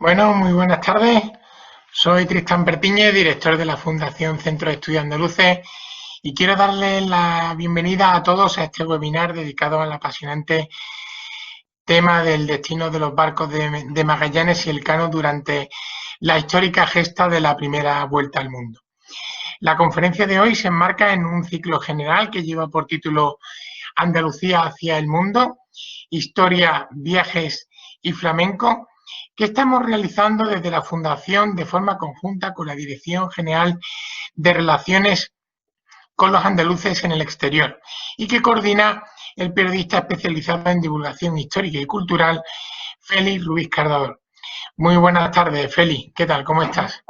Bueno, muy buenas tardes. Soy Tristán Pertiñez, director de la Fundación Centro de Estudios Andaluces, y quiero darles la bienvenida a todos a este webinar dedicado al apasionante tema del destino de los barcos de Magallanes y Elcano durante la histórica gesta de la primera vuelta al mundo. La conferencia de hoy se enmarca en un ciclo general que lleva por título Andalucía hacia el mundo, historia, viajes y flamenco, que estamos realizando desde la Fundación de forma conjunta con la Dirección General de Relaciones con los Andaluces en el Exterior y que coordina el periodista especializado en divulgación histórica y cultural, Félix Ruiz Cardador. Muy buenas tardes, Félix. ¿Qué tal? ¿Cómo estás?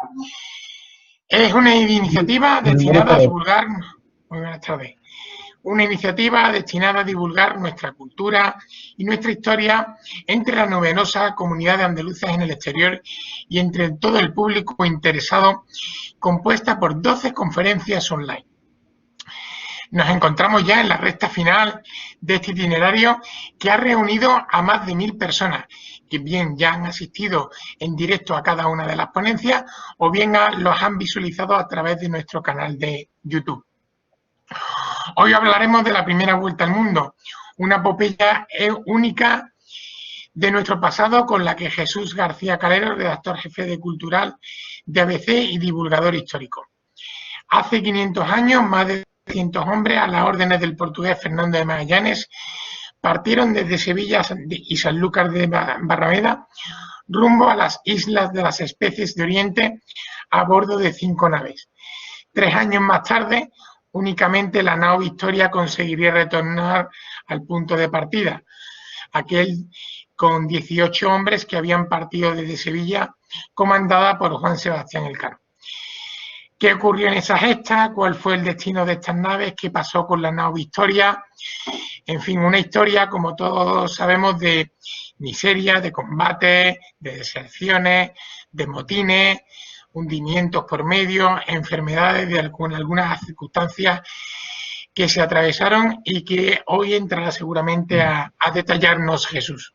Es una iniciativa Buenas destinada a tardes. divulgar. Muy buenas tardes. Una iniciativa destinada a divulgar nuestra cultura y nuestra historia entre la numerosa comunidad de andaluces en el exterior y entre todo el público interesado, compuesta por 12 conferencias online. Nos encontramos ya en la recta final de este itinerario que ha reunido a más de 1000 personas, que bien ya han asistido en directo a cada una de las ponencias o bien los han visualizado a través de nuestro canal de YouTube. Hoy hablaremos de la primera vuelta al mundo, una epopeya única de nuestro pasado con la que Jesús García Calero, redactor jefe de Cultural de ABC y divulgador histórico. Hace 500 años, más de 300 hombres a las órdenes del portugués Fernando de Magallanes partieron desde Sevilla y Sanlúcar de Barrameda rumbo a las islas de las especies de Oriente a bordo de 5 naves. 3 años más tarde, únicamente la nao Victoria conseguiría retornar al punto de partida, aquel con 18 hombres que habían partido desde Sevilla, comandada por Juan Sebastián Elcano. ¿Qué ocurrió en esa gesta? ¿Cuál fue el destino de estas naves? ¿Qué pasó con la nao Victoria? En fin, una historia, como todos sabemos, de miseria, de combates, de deserciones, de motines, hundimientos por medio, enfermedades de algunas circunstancias que se atravesaron y que hoy entrará seguramente a detallarnos Jesús.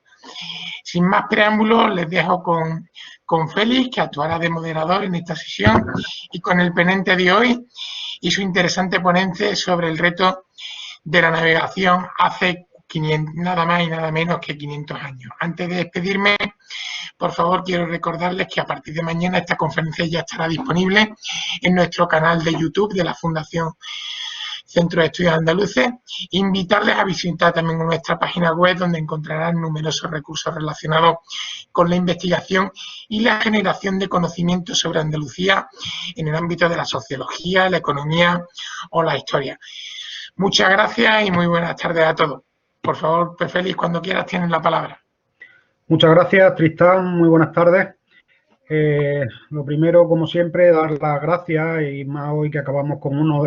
Sin más preámbulos, les dejo con Félix, que actuará de moderador en esta sesión, y con el ponente de hoy y su interesante ponencia sobre el reto de la navegación hace 500, nada más y nada menos que 500 años. Antes de despedirme, por favor, quiero recordarles que a partir de mañana esta conferencia ya estará disponible en nuestro canal de YouTube de la Fundación Centro de Estudios Andaluces. Invitarles a visitar también nuestra página web, donde encontrarán numerosos recursos relacionados con la investigación y la generación de conocimientos sobre Andalucía en el ámbito de la sociología, la economía o la historia. Muchas gracias y muy buenas tardes a todos. Por favor, Félix, cuando quieras tienes la palabra. Muchas gracias, Tristán. Muy buenas tardes. Lo primero, como siempre, dar las gracias, y más hoy que acabamos con uno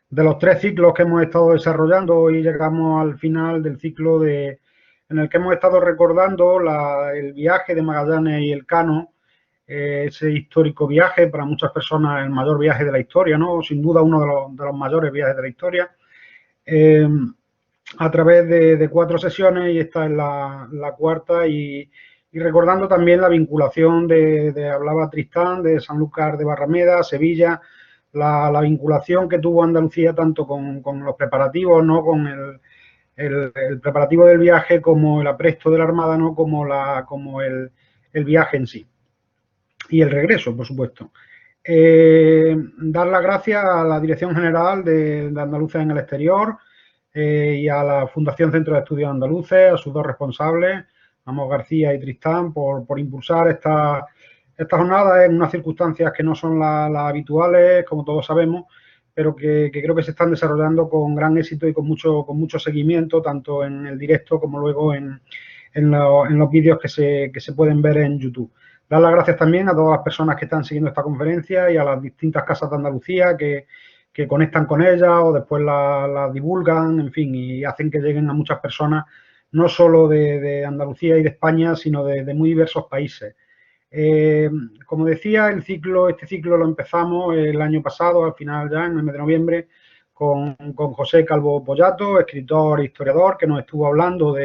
de los 3 ciclos que hemos estado desarrollando. Hoy llegamos al final del ciclo en el que hemos estado recordando el viaje de Magallanes y Elcano, ese histórico viaje, para muchas personas el mayor viaje de la historia, ¿no? Sin duda uno de los mayores viajes de la historia. A través de 4 sesiones, y esta es la cuarta, y recordando también la vinculación hablaba Tristán, de Sanlúcar de Barrameda, Sevilla, la vinculación que tuvo Andalucía tanto con los preparativos, ¿no? Con el preparativo del viaje, como el apresto de la Armada, ¿no? Como el viaje en sí. Y el regreso, por supuesto. Dar las gracias a la Dirección General de Andaluces en el Exterior, y a la Fundación Centro de Estudios Andaluces, a sus 2 responsables, Amos García y Tristán, por impulsar esta jornada en unas circunstancias que no son las habituales, como todos sabemos, pero que creo que se están desarrollando con gran éxito y con mucho seguimiento, tanto en el directo como luego en los vídeos que se pueden ver en YouTube. Dar las gracias también a todas las personas que están siguiendo esta conferencia y a las distintas casas de Andalucía que conectan con ella o después la divulgan, en fin, y hacen que lleguen a muchas personas, no solo de Andalucía y de España, sino de muy diversos países. Como decía, este ciclo lo empezamos el año pasado, al final ya, en el mes de noviembre, con José Calvo Pollato, escritor e historiador, que nos estuvo hablando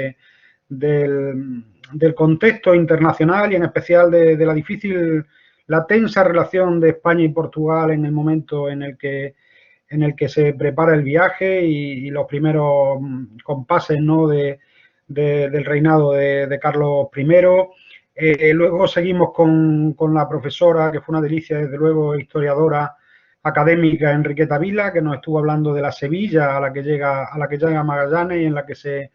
del contexto internacional y en especial de la tensa relación de España y Portugal en el momento en el que se prepara el viaje y los primeros compases, ¿no?, del reinado de Carlos I. Luego seguimos con la profesora, que fue una delicia, desde luego, historiadora académica, Enriqueta Vila, que nos estuvo hablando de la Sevilla a la que llega Magallanes y en la que se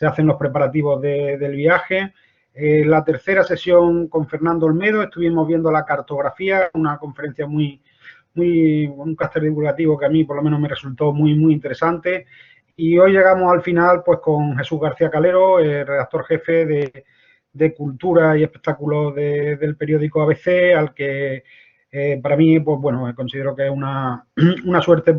hacen los preparativos del viaje. La tercera sesión con Fernando Olmedo, estuvimos viendo la cartografía, una conferencia un carácter divulgativo que a mí por lo menos me resultó muy interesante. Y hoy llegamos al final pues con Jesús García Calero, redactor jefe de Cultura y Espectáculos del periódico ABC, al que para mí, pues bueno, considero que es una suerte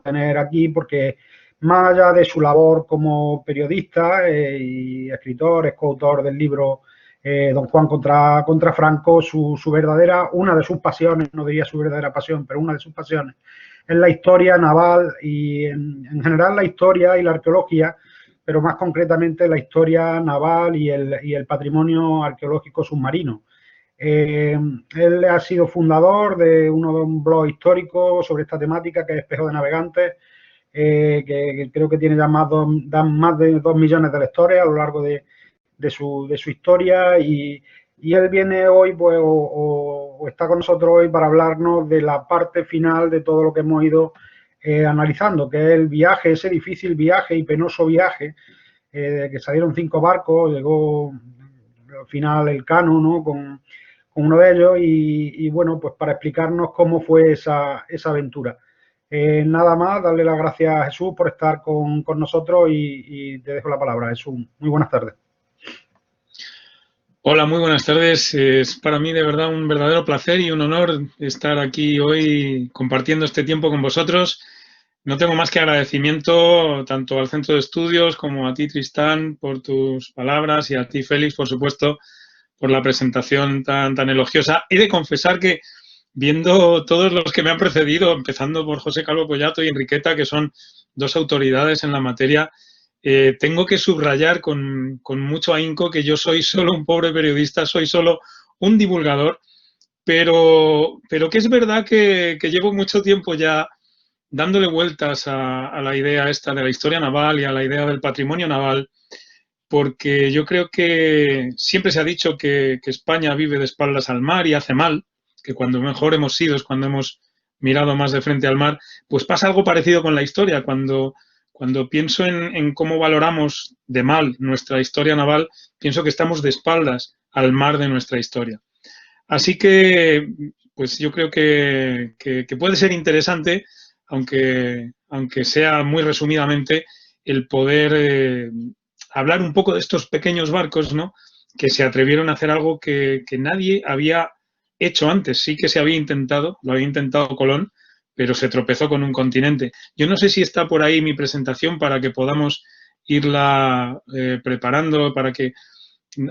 tener aquí, porque más allá de su labor como periodista y escritor, es coautor del libro Don Juan contra Franco, una de sus pasiones, no diría su verdadera pasión, pero una de sus pasiones, es la historia naval y en general la historia y la arqueología, pero más concretamente la historia naval y el patrimonio arqueológico submarino. Él ha sido fundador de un blog histórico sobre esta temática, que es Espejo de Navegantes, que creo que tiene ya más de 2 millones de lectores a lo largo de su historia, y él viene hoy pues, o está con nosotros hoy para hablarnos de la parte final de todo lo que hemos ido analizando, que es el viaje, ese difícil viaje y penoso viaje, que salieron 5 barcos, llegó al final el Cano, ¿no?, con uno de ellos, y bueno, pues para explicarnos cómo fue esa aventura. Nada más, darle las gracias a Jesús por estar con nosotros y te dejo la palabra, Jesús. Muy buenas tardes. Hola, muy buenas tardes. Es para mí de verdad un verdadero placer y un honor estar aquí hoy compartiendo este tiempo con vosotros. No tengo más que agradecimiento tanto al Centro de Estudios como a ti, Tristán, por tus palabras, y a ti, Félix, por supuesto, por la presentación tan elogiosa. He de confesar que, viendo todos los que me han precedido, empezando por José Calvo Pollato y Enriqueta, que son 2 autoridades en la materia, tengo que subrayar con mucho ahínco que yo soy solo un pobre periodista, soy solo un divulgador, pero que es verdad que llevo mucho tiempo ya dándole vueltas a la idea esta de la historia naval y a la idea del patrimonio naval, porque yo creo que siempre se ha dicho que España vive de espaldas al mar y hace mal, que cuando mejor hemos sido es cuando hemos mirado más de frente al mar. Pues pasa algo parecido con la historia. Cuando pienso en cómo valoramos de mal nuestra historia naval, pienso que estamos de espaldas al mar de nuestra historia. Así que, pues yo creo que puede ser interesante, aunque sea muy resumidamente, el poder hablar un poco de estos pequeños barcos, ¿no?, que se atrevieron a hacer algo que nadie había hecho antes. Sí que se había intentado, lo había intentado Colón, pero se tropezó con un continente. Yo no sé si está por ahí mi presentación para que podamos irla preparando, para que,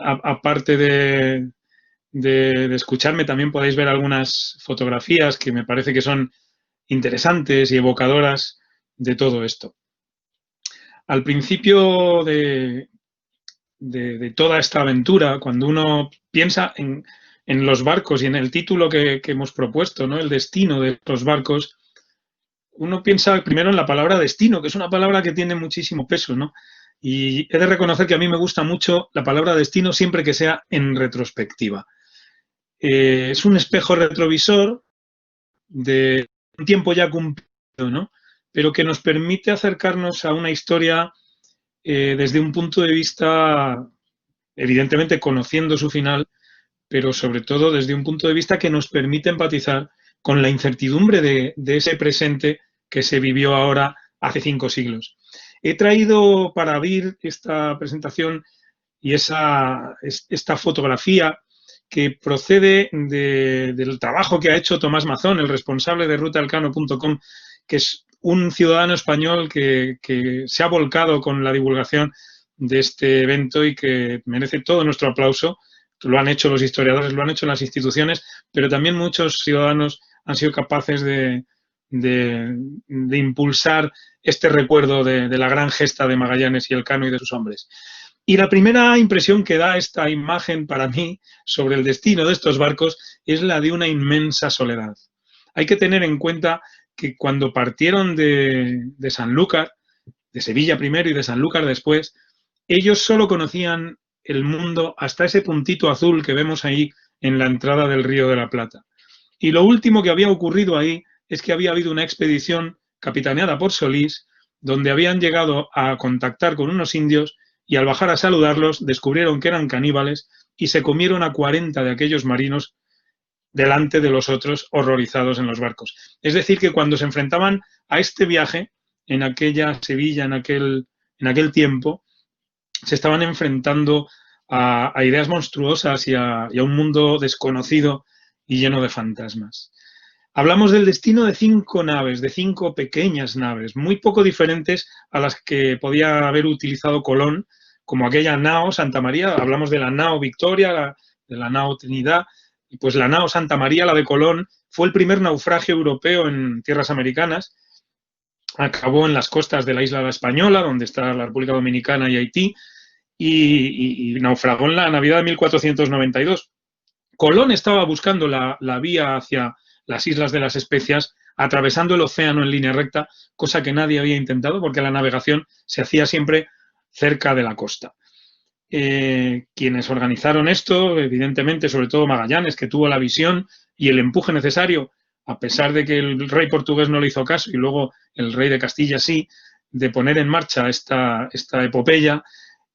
aparte de escucharme, también podáis ver algunas fotografías que me parece que son interesantes y evocadoras de todo esto. Al principio de toda esta aventura, cuando uno piensa en los barcos y en el título que hemos propuesto, ¿no?, el destino de los barcos, uno piensa primero en la palabra destino, que es una palabra que tiene muchísimo peso, ¿no? Y he de reconocer que a mí me gusta mucho la palabra destino siempre que sea en retrospectiva. Es un espejo retrovisor de un tiempo ya cumplido, ¿no?, pero que nos permite acercarnos a una historia desde un punto de vista, evidentemente conociendo su final, pero sobre todo desde un punto de vista que nos permite empatizar con la incertidumbre de ese presente que se vivió ahora hace 5 siglos. He traído para abrir esta presentación y esta fotografía que procede del trabajo que ha hecho Tomás Mazón, el responsable de rutaalcano.com, que es un ciudadano español que se ha volcado con la divulgación de este evento y que merece todo nuestro aplauso. Lo han hecho los historiadores, lo han hecho las instituciones, pero también muchos ciudadanos han sido capaces de impulsar este recuerdo de la gran gesta de Magallanes y Elcano y de sus hombres. Y la primera impresión que da esta imagen para mí sobre el destino de estos barcos es la de una inmensa soledad. Hay que tener en cuenta que cuando partieron de Sanlúcar, de Sevilla primero y de Sanlúcar después, ellos solo conocían el mundo hasta ese puntito azul que vemos ahí en la entrada del Río de la Plata. Y lo último que había ocurrido ahí es que había habido una expedición capitaneada por Solís, donde habían llegado a contactar con unos indios y al bajar a saludarlos descubrieron que eran caníbales y se comieron a 40 de aquellos marinos delante de los otros horrorizados en los barcos. Es decir, que cuando se enfrentaban a este viaje, en aquella Sevilla, en aquel tiempo, se estaban enfrentando a ideas monstruosas y a un mundo desconocido y lleno de fantasmas. Hablamos del destino de 5 naves, de 5 pequeñas naves, muy poco diferentes a las que podía haber utilizado Colón, como aquella nao Santa María. Hablamos de la nao Victoria, de la nao Trinidad, y pues la nao Santa María, la de Colón, fue el primer naufragio europeo en tierras americanas. Acabó en las costas de la isla de la Española, donde está la República Dominicana y Haití, y naufragó en la Navidad de 1492. Colón estaba buscando la vía hacia las Islas de las Especias, atravesando el océano en línea recta, cosa que nadie había intentado porque la navegación se hacía siempre cerca de la costa. Quienes organizaron esto, evidentemente, sobre todo Magallanes, que tuvo la visión y el empuje necesario, a pesar de que el rey portugués no le hizo caso y luego el rey de Castilla sí, de poner en marcha esta epopeya,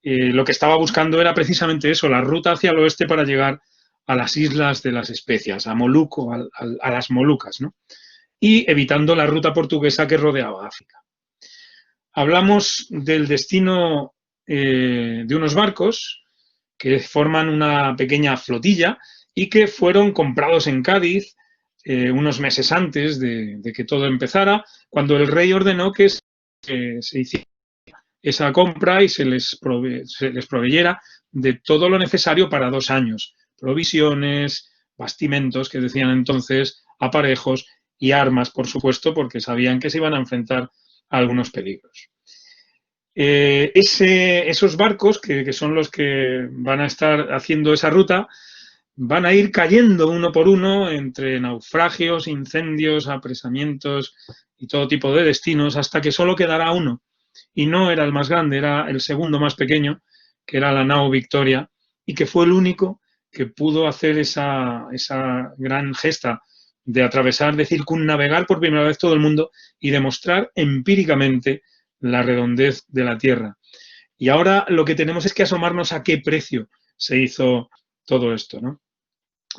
lo que estaba buscando era precisamente eso, la ruta hacia el oeste para llegar a las Islas de las Especias, a Moluco, a las Molucas, ¿no? Y evitando la ruta portuguesa que rodeaba África. Hablamos del destino de unos barcos que forman una pequeña flotilla y que fueron comprados en Cádiz unos meses antes de que todo empezara, cuando el rey ordenó que se hiciera esa compra y se les proveyera de todo lo necesario para 2 años. Provisiones, bastimentos, que decían entonces, aparejos y armas, por supuesto, porque sabían que se iban a enfrentar a algunos peligros. Esos barcos, que son los que van a estar haciendo esa ruta, van a ir cayendo uno por uno entre naufragios, incendios, apresamientos y todo tipo de destinos, hasta que solo quedará uno. Y no era el más grande, era el segundo más pequeño, que era la nao Victoria, y que fue el único que pudo hacer esa gran gesta de atravesar, de circunnavegar por primera vez todo el mundo y demostrar empíricamente la redondez de la Tierra. Y ahora lo que tenemos es que asomarnos a qué precio se hizo todo esto, ¿no?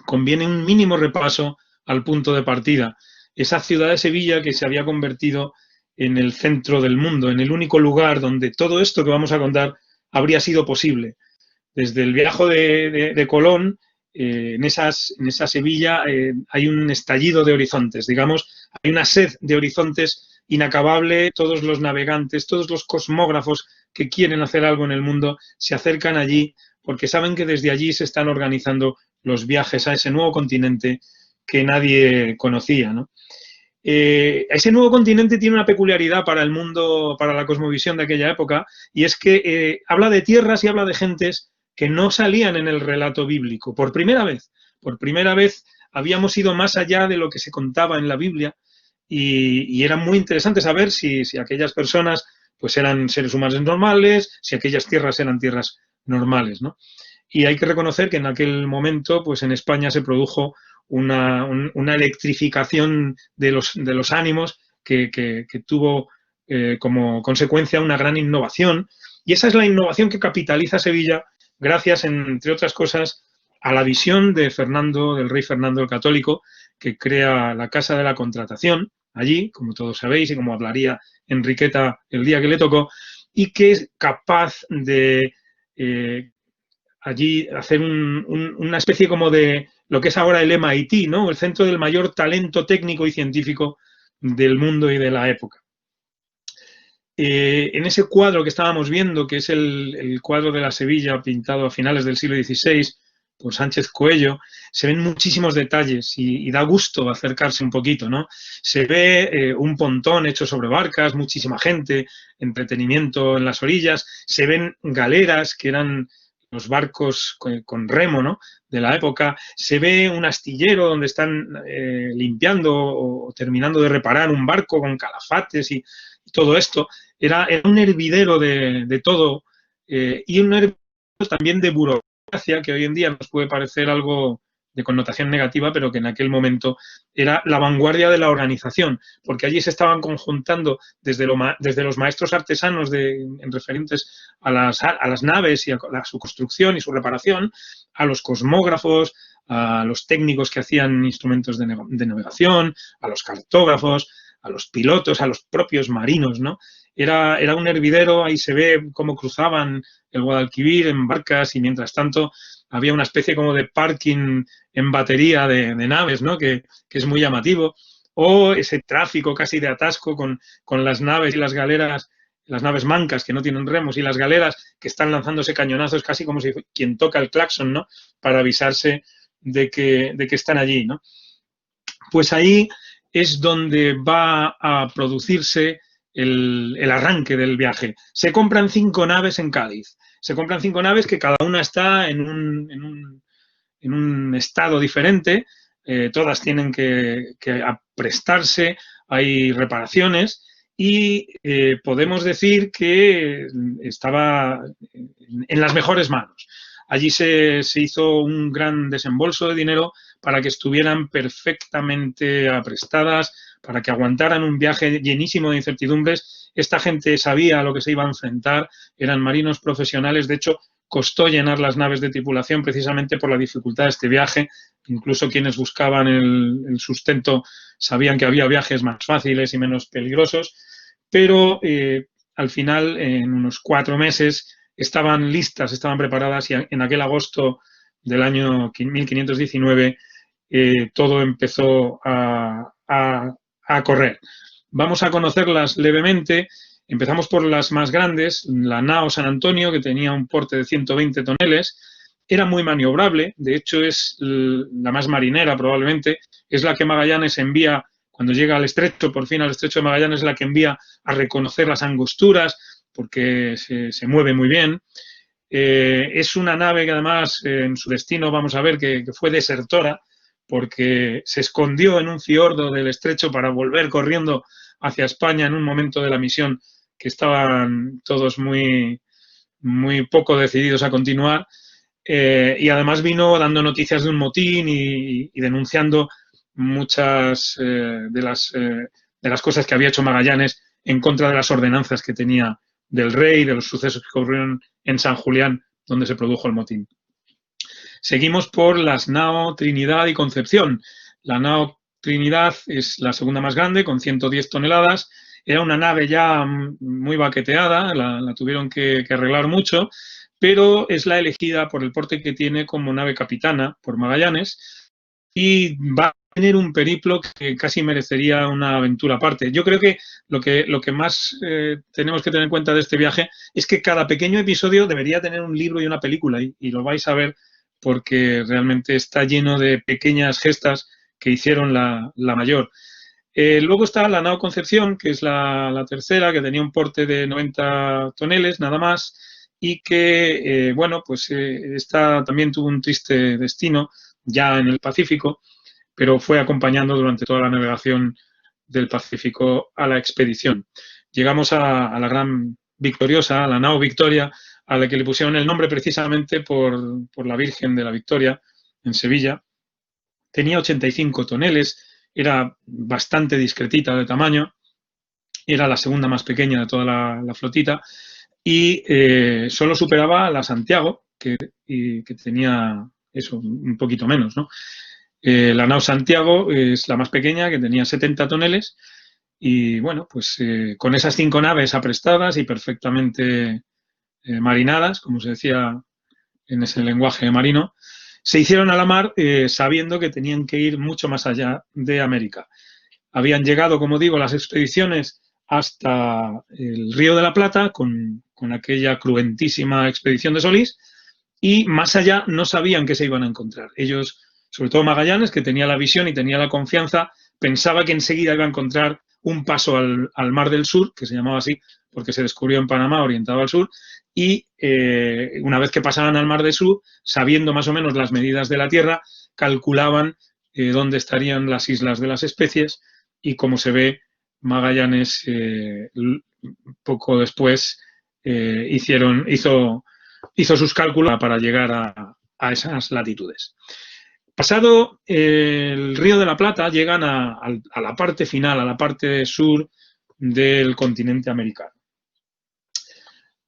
Conviene un mínimo repaso al punto de partida. Esa ciudad de Sevilla que se había convertido en el centro del mundo, en el único lugar donde todo esto que vamos a contar habría sido posible. Desde el viaje de Colón, en esa Sevilla hay un estallido de horizontes, digamos, hay una sed de horizontes inacabable. Todos los navegantes, todos los cosmógrafos que quieren hacer algo en el mundo se acercan allí porque saben que desde allí se están organizando los viajes a ese nuevo continente que nadie conocía, ¿no? Ese nuevo continente tiene una peculiaridad para el mundo, para la cosmovisión de aquella época, y es que habla de tierras y habla de gentes que no salían en el relato bíblico. Por primera vez habíamos ido más allá de lo que se contaba en la Biblia, y era muy interesante saber si aquellas personas pues eran seres humanos normales, si aquellas tierras eran tierras normales, ¿no? Y hay que reconocer que en aquel momento, pues en España se produjo una electrificación de los ánimos que tuvo como consecuencia una gran innovación, y esa es la innovación que capitaliza Sevilla gracias, entre otras cosas, a la visión de Fernando, del rey Fernando el Católico, que crea la Casa de la Contratación allí, como todos sabéis, y como hablaría Enriqueta el día que le tocó, y que es capaz de allí hacer una especie como de lo que es ahora el MIT, ¿no? El centro del mayor talento técnico y científico del mundo y de la época. En ese cuadro que estábamos viendo, que es el cuadro de la Sevilla pintado a finales del siglo XVI por Sánchez Coello, se ven muchísimos detalles y da gusto acercarse un poquito, ¿no? Se ve un pontón hecho sobre barcas, muchísima gente, entretenimiento en las orillas, se ven galeras que eran los barcos con remo, ¿no?, de la época, se ve un astillero donde están limpiando o terminando de reparar un barco con calafates y todo esto. Era un hervidero de todo y un hervidero también de burocracia que hoy en día nos puede parecer algo de connotación negativa, pero que en aquel momento era la vanguardia de la organización, porque allí se estaban conjuntando desde los maestros artesanos en referentes a las naves y a su construcción y su reparación, a los cosmógrafos, a los técnicos que hacían instrumentos de navegación, a los cartógrafos, a los pilotos, a los propios marinos, ¿no? Era un hervidero, ahí se ve cómo cruzaban el Guadalquivir en barcas y mientras tanto había una especie como de parking en batería de naves, ¿no?, que es muy llamativo, o ese tráfico casi de atasco con las naves y las galeras, las naves mancas que no tienen remos y las galeras que están lanzándose cañonazos casi como si quien toca el claxon, ¿no?, para avisarse de que están allí, ¿no? Pues ahí es donde va a producirse el arranque del viaje. Se compran 5 naves en Cádiz. Se compran 5 naves que cada una está en un estado diferente, todas tienen que prestarse, hay reparaciones y podemos decir que estaba en las mejores manos. Allí se hizo un gran desembolso de dinero para que estuvieran perfectamente aprestadas, para que aguantaran un viaje llenísimo de incertidumbres. Esta gente sabía a lo que se iba a enfrentar, eran marinos profesionales, de hecho, costó llenar las naves de tripulación precisamente por la dificultad de este viaje. Incluso quienes buscaban el sustento sabían que había viajes más fáciles y menos peligrosos, pero al final, en unos 4 meses, estaban listas, estaban preparadas y en aquel agosto del año 1519 todo empezó a correr. Vamos a conocerlas levemente. Empezamos por las más grandes, la nao San Antonio, que tenía un porte de 120 toneles, era muy maniobrable, de hecho es la más marinera probablemente, es la que Magallanes envía, cuando llega al estrecho, por fin al estrecho de Magallanes, es la que envía a reconocer las angosturas, porque se mueve muy bien. Es una nave que además en su destino vamos a ver que fue desertora, porque se escondió en un fiordo del estrecho para volver corriendo hacia España en un momento de la misión que estaban todos muy poco decididos a continuar, y además vino dando noticias de un motín y denunciando muchas de las cosas que había hecho Magallanes en contra de las ordenanzas que tenía del rey, de los sucesos que ocurrieron en San Julián, donde se produjo el motín. Seguimos por las nao Trinidad y Concepción. La nao Trinidad es la segunda más grande, con 110 toneladas. Era una nave ya muy baqueteada, la tuvieron que arreglar mucho, pero es la elegida por el porte que tiene como nave capitana por Magallanes y va a tener un periplo que casi merecería una aventura aparte. Yo creo que lo que más tenemos que tener en cuenta de este viaje es que cada pequeño episodio debería tener un libro y una película y lo vais a ver porque realmente está lleno de pequeñas gestas que hicieron la mayor. Luego está la nao Concepción, que es la tercera, que tenía un porte de 90 toneles, nada más, y que, bueno, pues esta también tuvo un triste destino ya en el Pacífico, pero fue acompañando durante toda la navegación del Pacífico a la expedición. Llegamos a la gran victoriosa, a la nao Victoria, a la que le pusieron el nombre precisamente por la Virgen de la Victoria, en Sevilla. Tenía 85 toneles, era bastante discretita de tamaño, era la segunda más pequeña de toda la flotita y solo superaba a la Santiago, que tenía eso, un poquito menos, ¿no? La nao Santiago es la más pequeña, que tenía 70 toneles y, bueno, pues con esas 5 naves aprestadas y perfectamente marinadas, como se decía en ese lenguaje marino, se hicieron a la mar sabiendo que tenían que ir mucho más allá de América. Habían llegado, como digo, las expediciones hasta el Río de la Plata con aquella cruentísima expedición de Solís y más allá no sabían qué se iban a encontrar. Ellos, sobre todo Magallanes, que tenía la visión y tenía la confianza, pensaba que enseguida iba a encontrar un paso al Mar del Sur, que se llamaba así porque se descubrió en Panamá, orientado al sur, y una vez que pasaban al Mar del Sur, sabiendo más o menos las medidas de la Tierra, calculaban dónde estarían las islas de las especies, y como se ve, Magallanes poco después hizo sus cálculos para llegar a esas latitudes. Pasado el Río de la Plata, llegan a la parte final, a la parte sur del continente americano.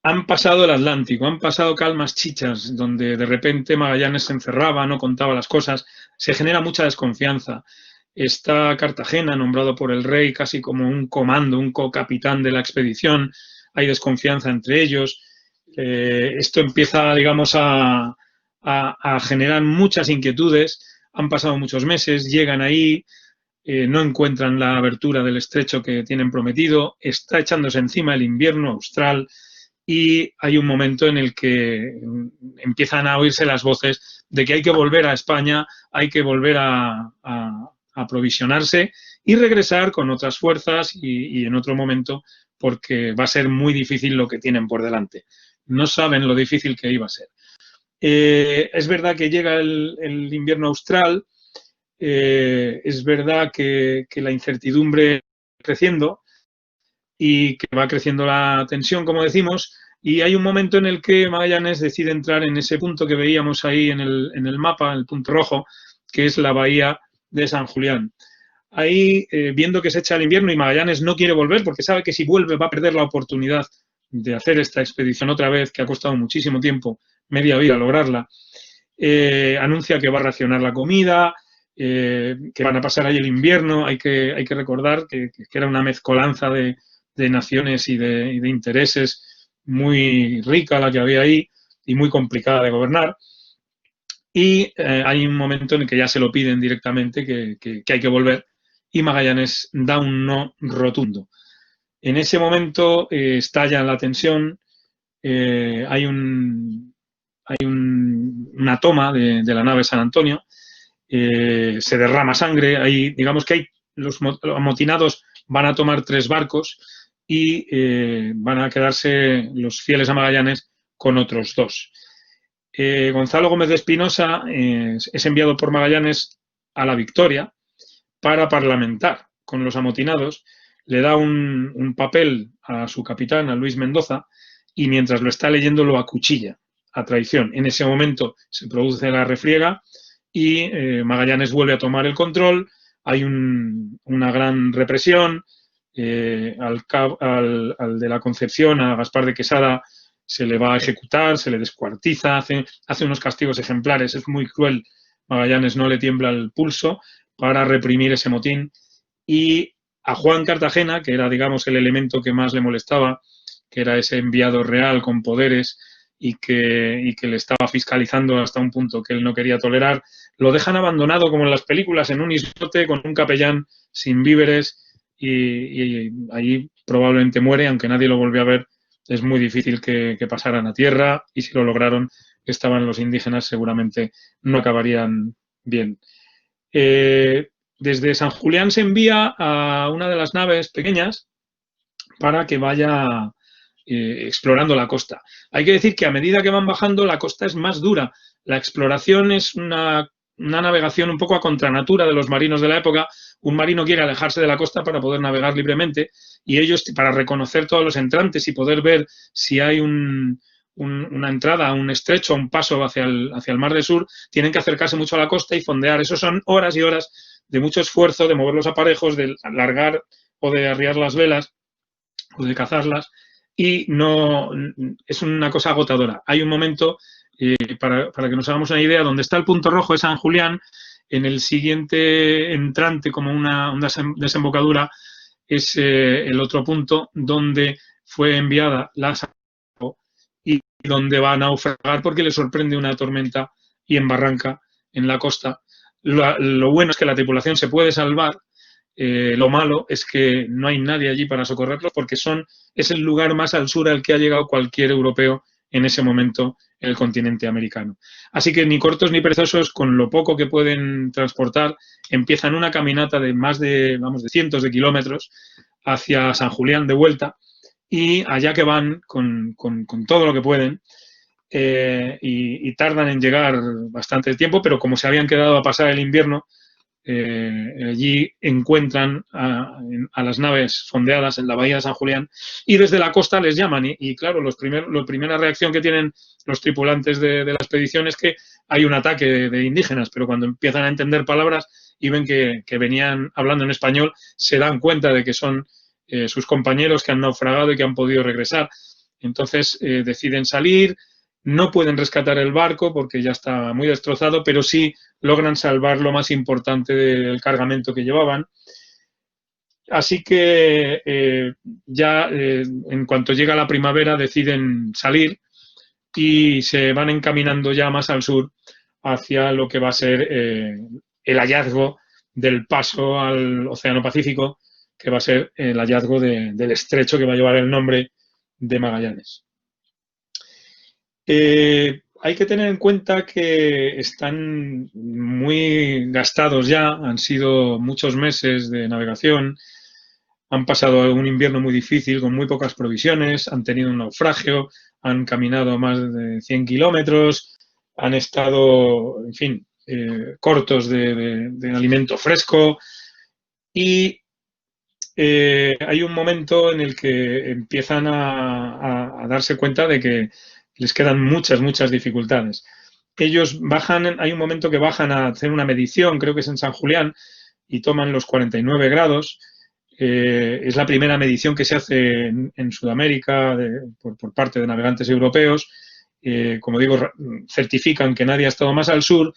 Han pasado el Atlántico, han pasado calmas chichas, donde de repente Magallanes se encerraba, no contaba las cosas, se genera mucha desconfianza. Está Cartagena, nombrado por el rey casi como un comando, un co-capitán de la expedición, hay desconfianza entre ellos. Esto empieza, digamos, a generar muchas inquietudes. Han pasado muchos meses, llegan ahí, no encuentran la abertura del estrecho que tienen prometido, está echándose encima el invierno austral y hay un momento en el que empiezan a oírse las voces de que hay que volver a España, hay que volver a aprovisionarse y regresar con otras fuerzas y en otro momento, porque va a ser muy difícil lo que tienen por delante. No saben lo difícil que iba a ser. Es verdad que llega el invierno austral, es verdad que la incertidumbre va creciendo y que va creciendo la tensión, como decimos, y hay un momento en el que Magallanes decide entrar en ese punto que veíamos ahí en el mapa, el punto rojo, que es la bahía de San Julián. Ahí, viendo que se echa el invierno y Magallanes no quiere volver porque sabe que si vuelve va a perder la oportunidad de hacer esta expedición otra vez, que ha costado muchísimo tiempo, media vida, lograrla, anuncia que va a racionar la comida, que van a pasar ahí el invierno. Hay que recordar que era una mezcolanza de naciones y de intereses muy rica la que había ahí y muy complicada de gobernar. Y hay un momento en el que ya se lo piden directamente, que hay que volver, y Magallanes da un no rotundo. En ese momento estalla la tensión, hay una toma de la nave San Antonio, se derrama sangre, digamos que los amotinados van a tomar 3 barcos y van a quedarse los fieles a Magallanes con otros 2. Gonzalo Gómez de Espinosa es enviado por Magallanes a la Victoria para parlamentar con los amotinados, le da un papel a su capitán, a Luis Mendoza, y mientras lo está leyendo lo acuchilla a traición. En ese momento se produce la refriega y Magallanes vuelve a tomar el control, hay una gran represión, al de la Concepción, a Gaspar de Quesada, se le va a ejecutar, se le descuartiza, hace unos castigos ejemplares, es muy cruel. Magallanes no le tiembla el pulso para reprimir ese motín, y a Juan Cartagena, que era, digamos, el elemento que más le molestaba, que era ese enviado real con poderes y que le estaba fiscalizando hasta un punto que él no quería tolerar, lo dejan abandonado como en las películas, en un islote con un capellán sin víveres, y ahí probablemente muere, aunque nadie lo volvió a ver. Es muy difícil que pasaran a tierra, y si lo lograron, estaban los indígenas, seguramente no acabarían bien. Desde San Julián se envía a una de las naves pequeñas para que vaya explorando la costa. Hay que decir que a medida que van bajando, la costa es más dura. La exploración es una navegación un poco a contranatura de los marinos de la época. Un marino quiere alejarse de la costa para poder navegar libremente, y ellos, para reconocer todos los entrantes y poder ver si hay una entrada, un estrecho, un paso hacia el Mar del Sur, tienen que acercarse mucho a la costa y fondear. Eso son horas y horas de mucho esfuerzo, de mover los aparejos, de alargar o de arriar las velas o de cazarlas, y no es una cosa agotadora. Hay un momento, para que nos hagamos una idea, donde está el punto rojo de San Julián, en el siguiente entrante, como una desembocadura, es el otro punto donde fue enviada la San Juan y donde va a naufragar porque le sorprende una tormenta y embarranca en la costa. Lo bueno es que la tripulación se puede salvar. Lo malo es que no hay nadie allí para socorrerlos, porque es el lugar más al sur al que ha llegado cualquier europeo en ese momento el continente americano. Así que ni cortos ni perezosos, con lo poco que pueden transportar, empiezan una caminata de más de, vamos, de cientos de kilómetros hacia San Julián de vuelta, y allá que van con todo lo que pueden, y tardan en llegar bastante tiempo, pero como se habían quedado a pasar el invierno, allí encuentran a las naves fondeadas en la bahía de San Julián, y desde la costa les llaman, y claro, la primera reacción que tienen los tripulantes de la expedición es que hay un ataque de indígenas, pero cuando empiezan a entender palabras y ven que venían hablando en español, se dan cuenta de que son sus compañeros que han naufragado y que han podido regresar. Entonces deciden salir. No pueden rescatar el barco porque ya está muy destrozado, pero sí logran salvar lo más importante del cargamento que llevaban. Así que en cuanto llega la primavera deciden salir y se van encaminando ya más al sur hacia lo que va a ser el hallazgo del paso al Océano Pacífico, que va a ser el hallazgo del estrecho que va a llevar el nombre de Magallanes. Hay que tener en cuenta que están muy gastados ya, han sido muchos meses de navegación, han pasado un invierno muy difícil con muy pocas provisiones, han tenido un naufragio, han caminado más de 100 kilómetros, han estado, en fin, cortos de alimento fresco, y hay un momento en el que empiezan a darse cuenta de que les quedan muchas dificultades. Ellos bajan, hay un momento que bajan a hacer una medición, creo que es en San Julián, y toman los 49 grados. Es la primera medición que se hace en Sudamérica por parte de navegantes europeos. Como digo, certifican que nadie ha estado más al sur,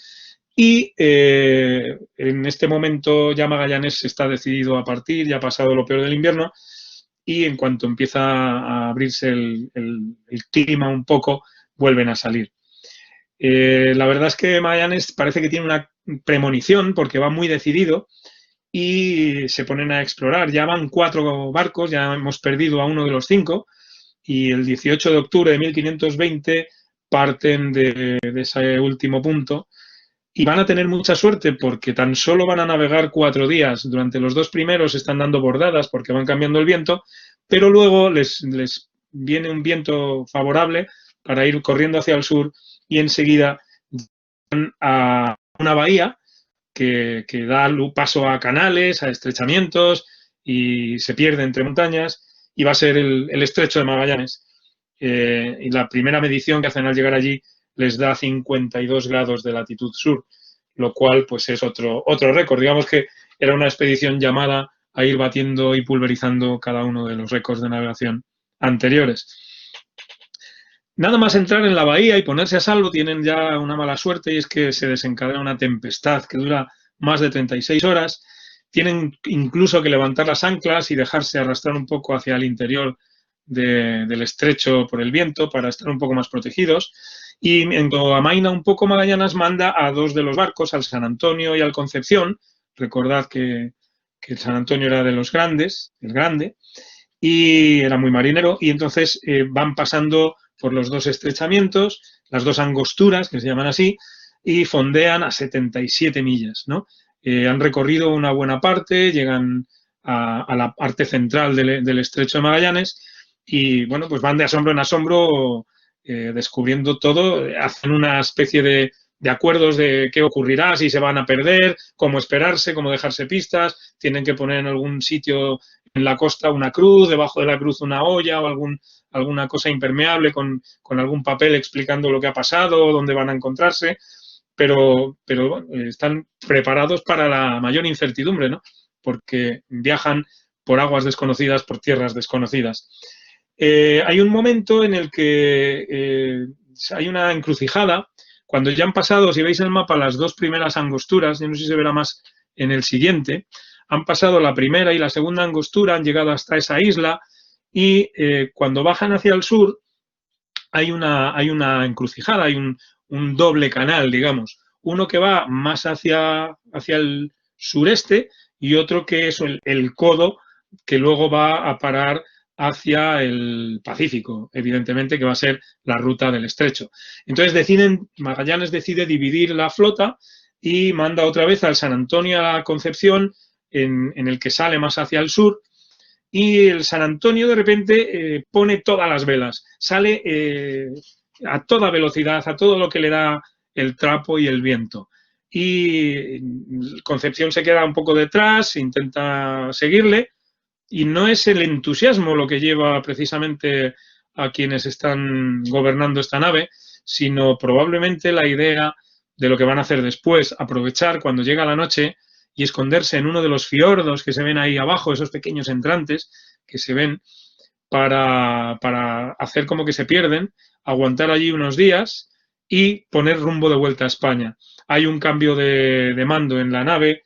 y en este momento ya Magallanes está decidido a partir, ya ha pasado lo peor del invierno, y en cuanto empieza a abrirse el clima un poco, vuelven a salir. La verdad es que Magallanes parece que tiene una premonición porque va muy decidido y se ponen a explorar. Ya van 4 barcos, ya hemos perdido a uno de los 5, y el 18 de octubre de 1520 parten de ese último punto. Y van a tener mucha suerte porque tan solo van a navegar 4 días. Durante los 2 primeros están dando bordadas porque van cambiando el viento, pero luego les viene un viento favorable para ir corriendo hacia el sur, y enseguida van a una bahía que da paso a canales, a estrechamientos, y se pierde entre montañas, y va a ser el estrecho de Magallanes. Y la primera medición que hacen al llegar allí les da 52 grados de latitud sur, lo cual pues es otro récord. Digamos que era una expedición llamada a ir batiendo y pulverizando cada uno de los récords de navegación anteriores. Nada más entrar en la bahía y ponerse a salvo, tienen ya una mala suerte, y es que se desencadena una tempestad que dura más de 36 horas. Tienen incluso que levantar las anclas y dejarse arrastrar un poco hacia el interior del estrecho por el viento para estar un poco más protegidos. Y en cuanto amaina un poco, Magallanes manda a 2 de los barcos, al San Antonio y al Concepción. Recordad que el San Antonio era de los grandes, el grande, y era muy marinero, y entonces van pasando por los 2 estrechamientos, las 2 angosturas, que se llaman así, y fondean a 77 millas, ¿no? Han recorrido una buena parte, llegan a la parte central del estrecho de Magallanes, y bueno, pues van de asombro en asombro descubriendo todo, hacen una especie de acuerdos de qué ocurrirá, si se van a perder, cómo esperarse, cómo dejarse pistas, tienen que poner en algún sitio en la costa una cruz, debajo de la cruz una olla o alguna cosa impermeable con algún papel explicando lo que ha pasado, dónde van a encontrarse, pero están preparados para la mayor incertidumbre, ¿no? Porque viajan por aguas desconocidas, por tierras desconocidas. Hay un momento en el que hay una encrucijada. Cuando ya han pasado, si veis el mapa, las 2 primeras angosturas, yo no sé si se verá más en el siguiente, han pasado la primera y la segunda angostura, han llegado hasta esa isla, y cuando bajan hacia el sur hay una encrucijada, hay un doble canal, digamos. Uno que va más hacia el sureste y otro que es el codo que luego va a parar hacia el Pacífico, evidentemente, que va a ser la ruta del estrecho. Entonces Magallanes decide dividir la flota y manda otra vez al San Antonio a la Concepción, en el que sale más hacia el sur, y el San Antonio de repente pone todas las velas, sale a toda velocidad, a todo lo que le da el trapo y el viento. Y Concepción se queda un poco detrás, intenta seguirle, y no es el entusiasmo lo que lleva precisamente a quienes están gobernando esta nave, sino probablemente la idea de lo que van a hacer después, aprovechar cuando llega la noche y esconderse en uno de los fiordos que se ven ahí abajo, esos pequeños entrantes que se ven, para hacer como que se pierden, aguantar allí unos días y poner rumbo de vuelta a España. Hay un cambio de mando en la nave,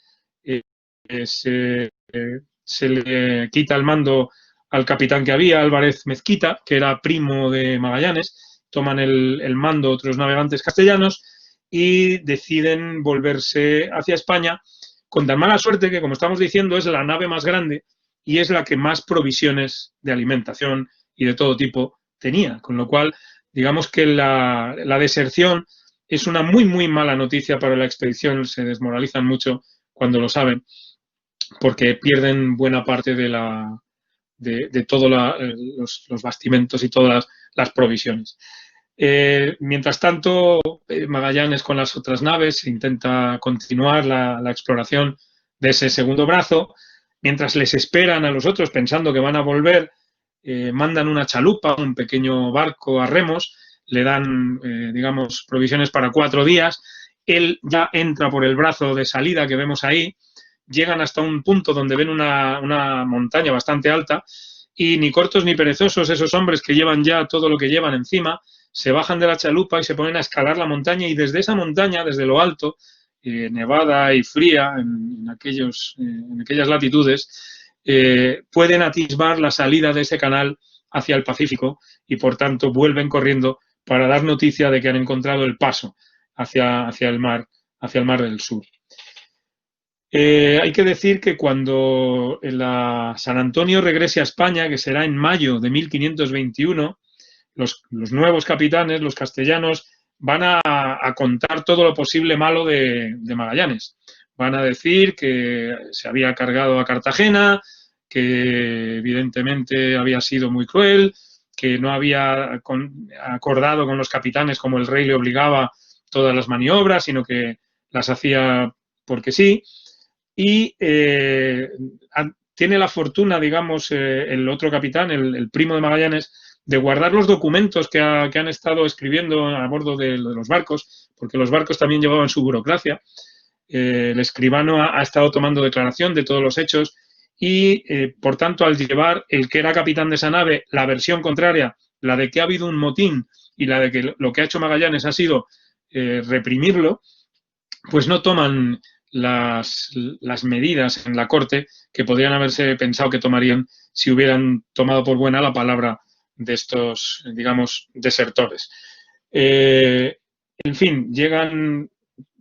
se le quita el mando al capitán que había, Álvarez Mezquita, que era primo de Magallanes, toman el mando otros navegantes castellanos y deciden volverse hacia España, con tan mala suerte que, como estamos diciendo, es la nave más grande y es la que más provisiones de alimentación y de todo tipo tenía, con lo cual, digamos que la deserción es una muy, muy mala noticia para la expedición, se desmoralizan mucho cuando lo saben, porque pierden buena parte de todos los bastimentos y todas las provisiones. Mientras tanto, Magallanes con las otras naves intenta continuar la exploración de ese segundo brazo. Mientras les esperan a los otros pensando que van a volver, mandan una chalupa, un pequeño barco a remos, le dan, digamos, provisiones para 4 días. Él ya entra por el brazo de salida que vemos ahí, llegan hasta un punto donde ven una montaña bastante alta y ni cortos ni perezosos esos hombres que llevan ya todo lo que llevan encima, se bajan de la chalupa y se ponen a escalar la montaña, y desde esa montaña, desde lo alto, nevada y fría en aquellas latitudes, pueden atisbar la salida de ese canal hacia el Pacífico y, por tanto, vuelven corriendo para dar noticia de que han encontrado el paso hacia el mar del Sur. Hay que decir que cuando la San Antonio regrese a España, que será en mayo de 1521, los nuevos capitanes, los castellanos, van a contar todo lo posible malo de Magallanes. Van a decir que se había cargado a Cartagena, que evidentemente había sido muy cruel, que no había acordado con los capitanes como el rey le obligaba todas las maniobras, sino que las hacía porque sí. Y tiene la fortuna, digamos, el otro capitán, el primo de Magallanes, de guardar los documentos que han estado escribiendo a bordo de los barcos, porque los barcos también llevaban su burocracia. El escribano ha estado tomando declaración de todos los hechos y, por tanto, al llevar el que era capitán de esa nave la versión contraria, la de que ha habido un motín y la de que lo que ha hecho Magallanes ha sido reprimirlo, pues no toman las medidas en la corte que podrían haberse pensado que tomarían si hubieran tomado por buena la palabra de estos, digamos, desertores. En fin, llegan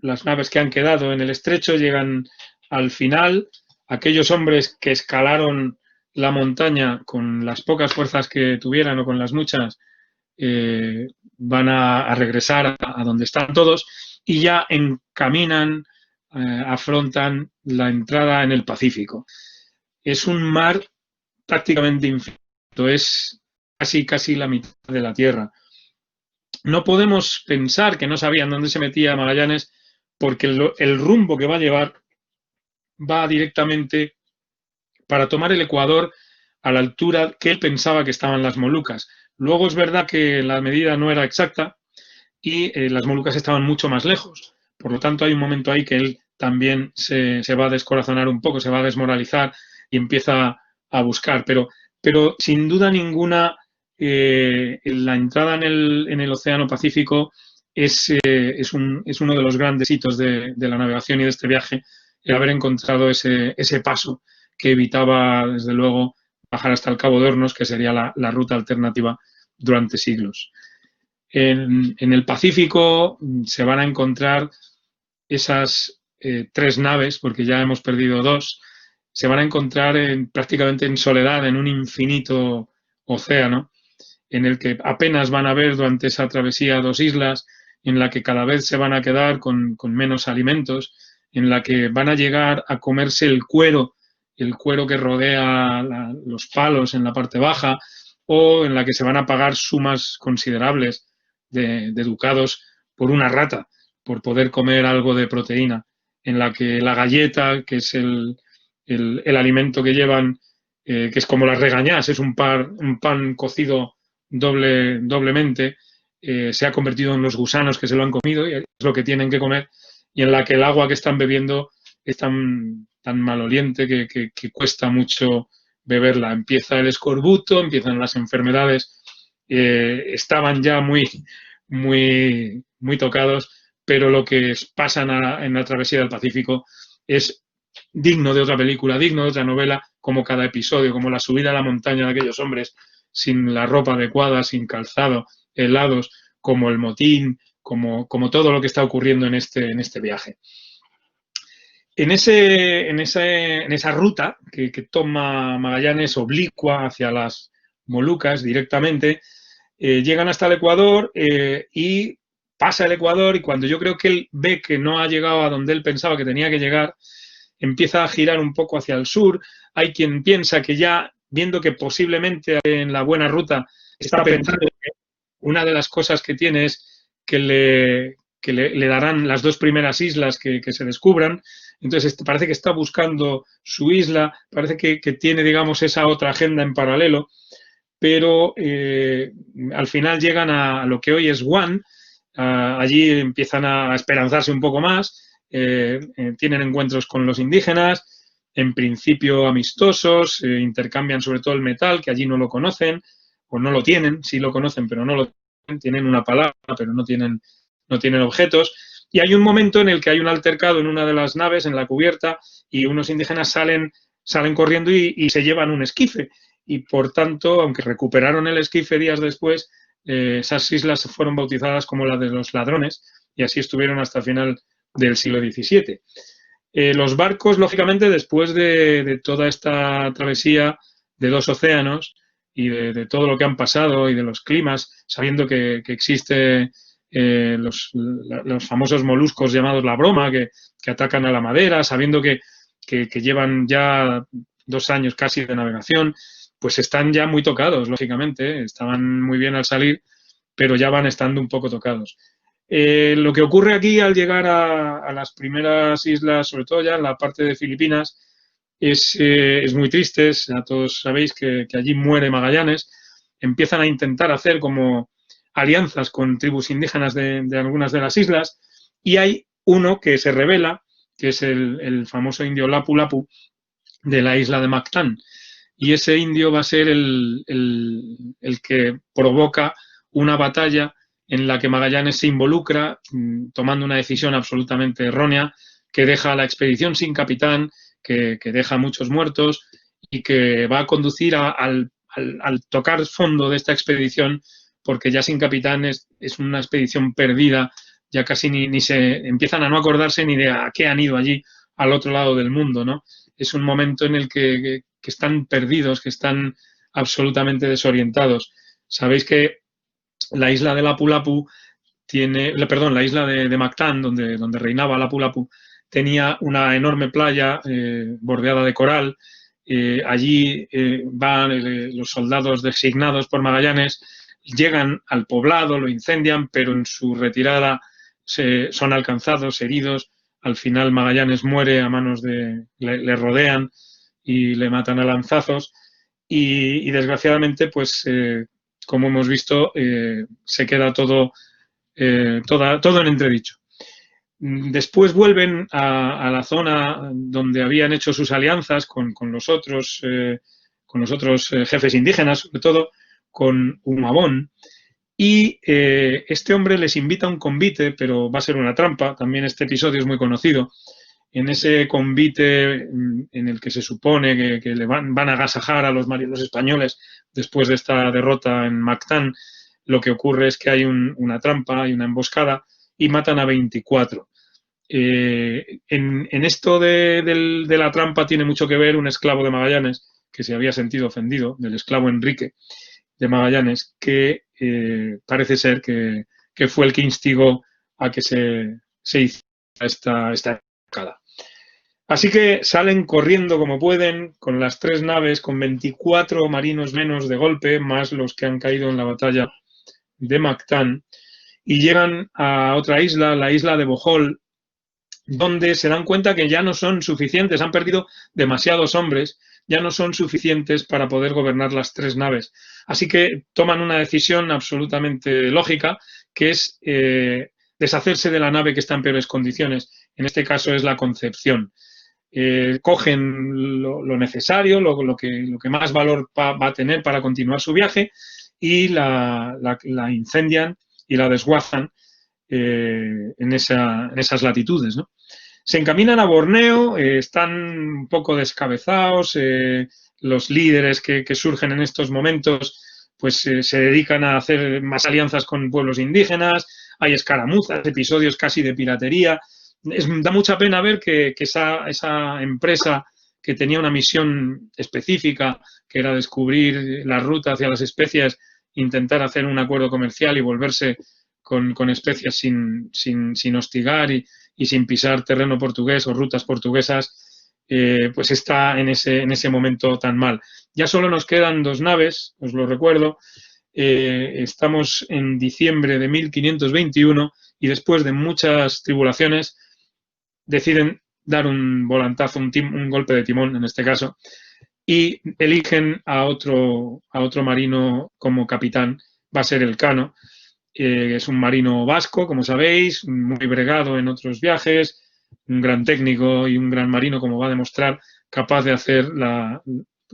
las naves que han quedado en el estrecho, llegan al final. Aquellos hombres que escalaron la montaña con las pocas fuerzas que tuvieran o con las muchas, van a regresar a donde están todos y ya encaminan, afrontan la entrada en el Pacífico. Es un mar prácticamente infinito, es casi la mitad de la Tierra. No podemos pensar que no sabían dónde se metía Magallanes, porque el rumbo que va a llevar va directamente para tomar el Ecuador a la altura que él pensaba que estaban las Molucas. Luego es verdad que la medida no era exacta y las Molucas estaban mucho más lejos. Por lo tanto, hay un momento ahí que él también se va a descorazonar un poco, se va a desmoralizar y empieza a buscar. Pero sin duda ninguna, la entrada en el Océano Pacífico es uno de los grandes hitos de la navegación y de este viaje, el haber encontrado ese paso que evitaba, desde luego, bajar hasta el Cabo de Hornos, que sería la ruta alternativa durante siglos. En el Pacífico se van a encontrar esas 3 naves, porque ya hemos perdido 2, se van a encontrar prácticamente en soledad, en un infinito océano, en el que apenas van a ver durante esa travesía 2 islas, en la que cada vez se van a quedar con menos alimentos, en la que van a llegar a comerse el cuero que rodea los palos en la parte baja, o en la que se van a pagar sumas considerables de ducados por una rata, por poder comer algo de proteína, en la que la galleta, que es el alimento que llevan, que es como las regañás, es un pan cocido doblemente, se ha convertido en los gusanos que se lo han comido y es lo que tienen que comer, y en la que el agua que están bebiendo es tan maloliente que cuesta mucho beberla. Empieza el escorbuto, empiezan las enfermedades, estaban ya muy tocados, pero lo que pasa en la travesía del Pacífico es digno de otra película, digno de otra novela, como cada episodio, como la subida a la montaña de aquellos hombres sin la ropa adecuada, sin calzado, helados, como el motín, como todo lo que está ocurriendo en este viaje. En esa ruta que toma Magallanes oblicua hacia las Molucas directamente, llegan hasta el Ecuador y pasa el Ecuador, y cuando yo creo que él ve que no ha llegado a donde él pensaba que tenía que llegar, empieza a girar un poco hacia el sur. Hay quien piensa que ya, viendo que posiblemente en la buena ruta, está pensando que una de las cosas que tiene es que le darán las 2 primeras islas que se descubran. Entonces parece que está buscando su isla, parece que tiene, digamos, esa otra agenda en paralelo, pero al final llegan a lo que hoy es Guam. Allí empiezan a esperanzarse un poco más, tienen encuentros con los indígenas, en principio amistosos, intercambian sobre todo el metal, que allí no lo conocen, o no lo tienen, sí lo conocen, pero no lo tienen una palabra, pero no tienen objetos. Y hay un momento en el que hay un altercado en una de las naves, en la cubierta, y unos indígenas salen corriendo y se llevan un esquife. Y por tanto, aunque recuperaron el esquife días después, esas islas fueron bautizadas como la de los ladrones, y así estuvieron hasta el final del siglo XVII. Los barcos, lógicamente, después de toda esta travesía de 2 océanos y de todo lo que han pasado y de los climas, sabiendo que existe los famosos moluscos llamados la broma, que atacan a la madera, sabiendo que llevan ya 2 años casi de navegación, pues están ya muy tocados, lógicamente, estaban muy bien al salir, pero ya van estando un poco tocados. Lo que ocurre aquí al llegar a las primeras islas, sobre todo ya en la parte de Filipinas, es muy triste. Ya todos sabéis que allí muere Magallanes. Empiezan a intentar hacer como alianzas con tribus indígenas de algunas de las islas, y hay uno que se revela, que es el famoso indio Lapu Lapu de la isla de Mactán. Y ese indio va a ser el que provoca una batalla en la que Magallanes se involucra, tomando una decisión absolutamente errónea, que deja a la expedición sin capitán, que deja muchos muertos, y que va a conducir al tocar fondo de esta expedición, porque ya sin capitán es una expedición perdida, ya casi ni se empiezan a no acordarse ni de a qué han ido allí al otro lado del mundo, ¿no? Es un momento en el que están perdidos, que están absolutamente desorientados. Sabéis que la isla de Lapu Lapu la isla de Mactán, donde reinaba Lapu Lapu, tenía una enorme playa bordeada de coral. Allí van los soldados designados por Magallanes, llegan al poblado, lo incendian, pero en su retirada son alcanzados, heridos. Al final Magallanes muere a manos le rodean y le matan a lanzazos, y desgraciadamente, pues como hemos visto, se queda todo en entredicho. Después vuelven a la zona donde habían hecho sus alianzas con los otros jefes indígenas, sobre todo con Humabón, y este hombre les invita a un convite, pero va a ser una trampa. También este episodio es muy conocido. En ese convite en el que se supone que le van a agasajar a los marinos españoles después de esta derrota en Mactán, lo que ocurre es que hay una trampa, hay una emboscada, y matan a 24. En esto de la trampa tiene mucho que ver un esclavo de Magallanes que se había sentido ofendido, del esclavo Enrique, de Magallanes, que parece ser que fue el que instigó a que se hiciera esta escala. Así que salen corriendo como pueden, con las 3 naves, con 24 marinos menos de golpe, más los que han caído en la batalla de Mactán, y llegan a otra isla, la isla de Bohol, donde se dan cuenta que ya no son suficientes, han perdido demasiados hombres, ya no son suficientes para poder gobernar las 3 naves. Así que toman una decisión absolutamente lógica, que es deshacerse de la nave que está en peores condiciones. En este caso es la Concepción. Cogen lo necesario, lo que más valor va a tener para continuar su viaje, y la incendian y la desguazan en esas latitudes, ¿no? Se encaminan a Borneo, están un poco descabezados, los líderes que surgen en estos momentos pues se dedican a hacer más alianzas con pueblos indígenas, hay escaramuzas, episodios casi de piratería. Da mucha pena ver que esa empresa que tenía una misión específica, que era descubrir la ruta hacia las especias, intentar hacer un acuerdo comercial y volverse con especias sin hostigar y sin pisar terreno portugués o rutas portuguesas, pues está en ese momento tan mal. Ya solo nos quedan 2 naves, os lo recuerdo. Estamos en diciembre de 1521 y después de muchas tribulaciones deciden dar un volantazo, un golpe de timón en este caso, y eligen a otro marino como capitán. Va a ser Elcano. Es un marino vasco, como sabéis, muy bregado en otros viajes, un gran técnico y un gran marino, como va a demostrar, capaz de hacer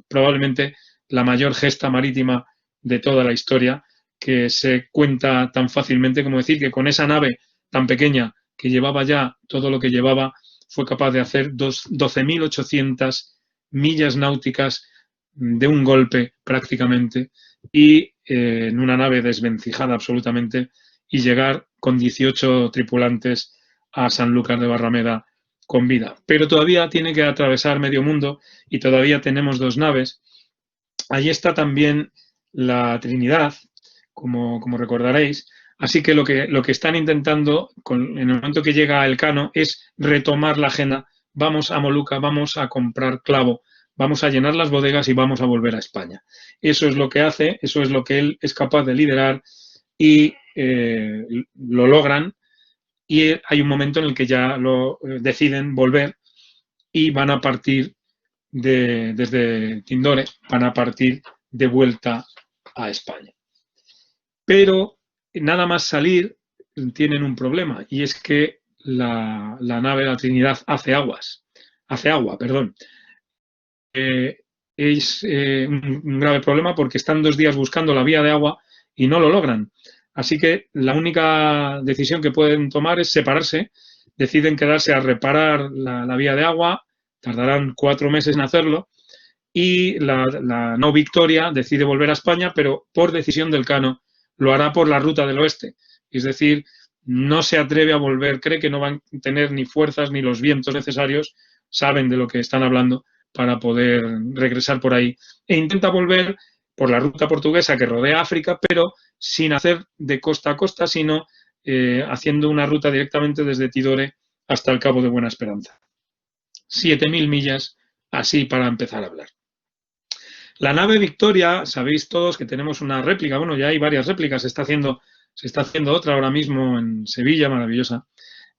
probablemente la mayor gesta marítima de toda la historia, que se cuenta tan fácilmente como decir que con esa nave tan pequeña que llevaba ya todo lo que llevaba, fue capaz de hacer 12.800 millas náuticas de un golpe prácticamente, y en una nave desvencijada absolutamente, y llegar con 18 tripulantes a Sanlúcar de Barrameda con vida. Pero todavía tiene que atravesar medio mundo y todavía tenemos 2 naves. Allí está también la Trinidad, como recordaréis. Así que lo que están intentando en el momento que llega Elcano es retomar la agenda. Vamos a Molucca, vamos a comprar clavo, vamos a llenar las bodegas y vamos a volver a España. Eso es lo que hace, eso es lo que él es capaz de liderar, y lo logran, y hay un momento en el que ya lo deciden volver y van a partir desde Tindore, van a partir de vuelta a España. Pero nada más salir tienen un problema, y es que la nave de la Trinidad hace agua. Es un grave problema porque están 2 días buscando la vía de agua y no lo logran. Así que la única decisión que pueden tomar es separarse. Deciden quedarse a reparar la vía de agua, tardarán 4 meses en hacerlo, y la no Victoria decide volver a España, pero por decisión del Elcano lo hará por la ruta del oeste. Es decir, no se atreve a volver, cree que no van a tener ni fuerzas ni los vientos necesarios, saben de lo que están hablando, para poder regresar por ahí. E intenta volver por la ruta portuguesa que rodea África, pero sin hacer de costa a costa, sino haciendo una ruta directamente desde Tidore hasta el Cabo de Buena Esperanza. 7.000 millas, así para empezar a hablar. La nave Victoria, sabéis todos que tenemos una réplica, bueno, ya hay varias réplicas, se está haciendo otra ahora mismo en Sevilla, maravillosa.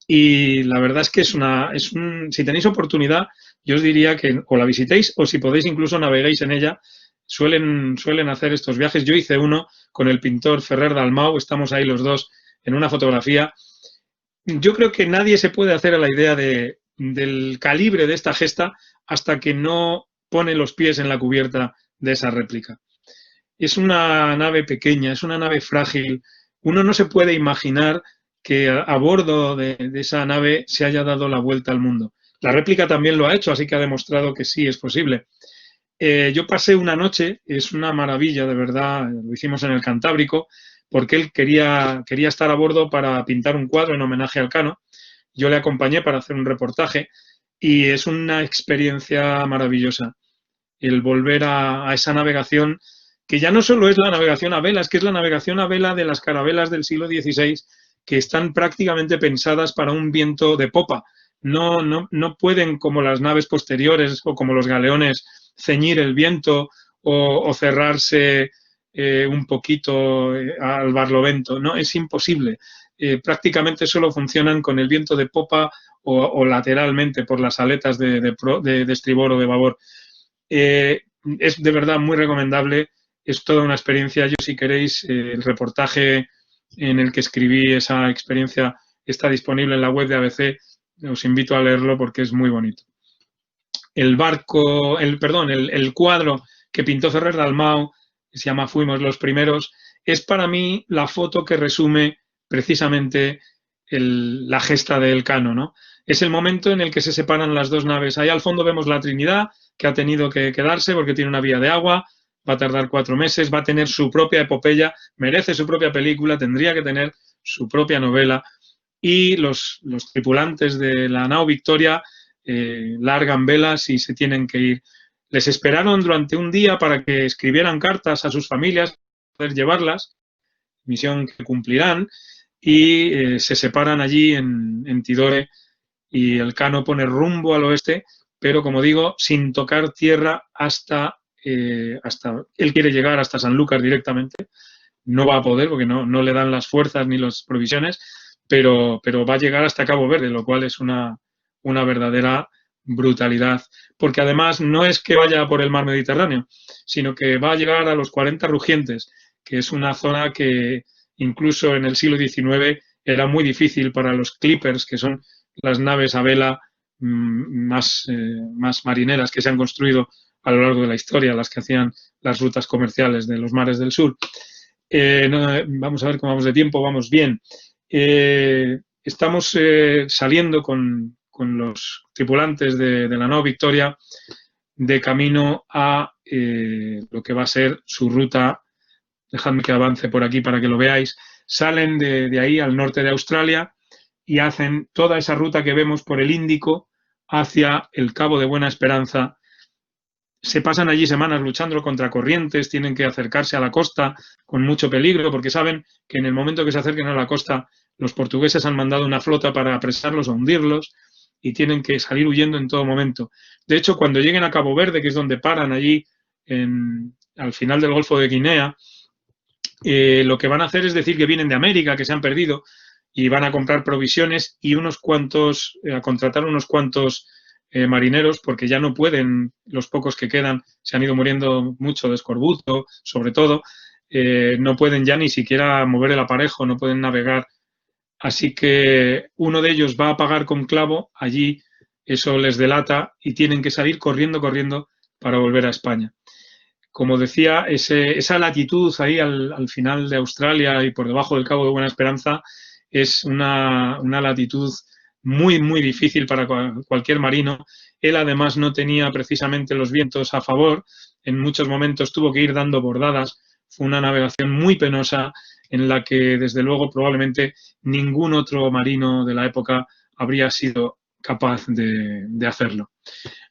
Y la verdad es que si tenéis oportunidad, yo os diría que o la visitéis, o si podéis incluso naveguéis en ella. Suelen hacer estos viajes. Yo hice uno con el pintor Ferrer Dalmau, estamos ahí los dos en una fotografía. Yo creo que nadie se puede hacer a la idea del calibre de esta gesta hasta que no pone los pies en la cubierta de esa réplica. Es una nave pequeña, es una nave frágil. Uno no se puede imaginar que a bordo de esa nave se haya dado la vuelta al mundo. La réplica también lo ha hecho, así que ha demostrado que sí es posible. Yo pasé una noche, es una maravilla, de verdad, lo hicimos en el Cantábrico, porque él quería estar a bordo para pintar un cuadro en homenaje al Elcano. Yo le acompañé para hacer un reportaje y es una experiencia maravillosa. El volver a esa navegación que ya no solo es la navegación a vela, es que es la navegación a vela de las carabelas del siglo XVI, que están prácticamente pensadas para un viento de popa. No pueden, como las naves posteriores o como los galeones, ceñir el viento o cerrarse un poquito al barlovento. No, es imposible. Prácticamente solo funcionan con el viento de popa o lateralmente por las aletas de estribor o de babor. Es de verdad muy recomendable, es toda una experiencia. Yo, si queréis, el reportaje en el que escribí esa experiencia está disponible en la web de ABC, os invito a leerlo porque es muy bonito. El cuadro que pintó Ferrer Dalmau, que se llama Fuimos los primeros, es para mí la foto que resume precisamente la gesta del Elcano, ¿no? Es el momento en el que se separan las dos naves. Ahí al fondo vemos la Trinidad, que ha tenido que quedarse porque tiene una vía de agua, va a tardar 4 meses, va a tener su propia epopeya, merece su propia película, tendría que tener su propia novela, y los tripulantes de la nao Victoria largan velas y se tienen que ir. Les esperaron durante un día para que escribieran cartas a sus familias, para poder llevarlas, misión que cumplirán, y se separan allí en Tidore, y el Elcano pone rumbo al oeste, pero como digo, sin tocar tierra hasta él quiere llegar hasta Sanlúcar directamente. No va a poder porque no le dan las fuerzas ni las provisiones, pero va a llegar hasta Cabo Verde, lo cual es una verdadera brutalidad, porque además no es que vaya por el mar Mediterráneo, sino que va a llegar a los 40 Rugientes, que es una zona que incluso en el siglo XIX era muy difícil para los clippers, que son las naves a vela más marineras que se han construido a lo largo de la historia, las que hacían las rutas comerciales de los mares del sur. Vamos a ver cómo vamos de tiempo, vamos bien. Estamos saliendo con los tripulantes de la nao Victoria de camino a lo que va a ser su ruta. Dejadme que avance por aquí para que lo veáis. Salen de ahí al norte de Australia y hacen toda esa ruta que vemos por el Índico hacia el Cabo de Buena Esperanza. Se pasan allí semanas luchando contra corrientes, tienen que acercarse a la costa con mucho peligro porque saben que en el momento que se acerquen a la costa los portugueses han mandado una flota para apresarlos o hundirlos y tienen que salir huyendo en todo momento. De hecho, cuando lleguen a Cabo Verde, que es donde paran allí al final del Golfo de Guinea, lo que van a hacer es decir que vienen de América, que se han perdido, y van a comprar provisiones y a contratar unos cuantos marineros, porque ya no pueden, los pocos que quedan se han ido muriendo mucho de escorbuto, sobre todo, no pueden ya ni siquiera mover el aparejo, no pueden navegar. Así que uno de ellos va a pagar con clavo, allí eso les delata y tienen que salir corriendo para volver a España. Como decía, esa latitud ahí al final de Australia y por debajo del Cabo de Buena Esperanza es una latitud muy, muy difícil para cualquier marino. Él además no tenía precisamente los vientos a favor, en muchos momentos tuvo que ir dando bordadas, fue una navegación muy penosa en la que desde luego probablemente ningún otro marino de la época habría sido capaz de hacerlo.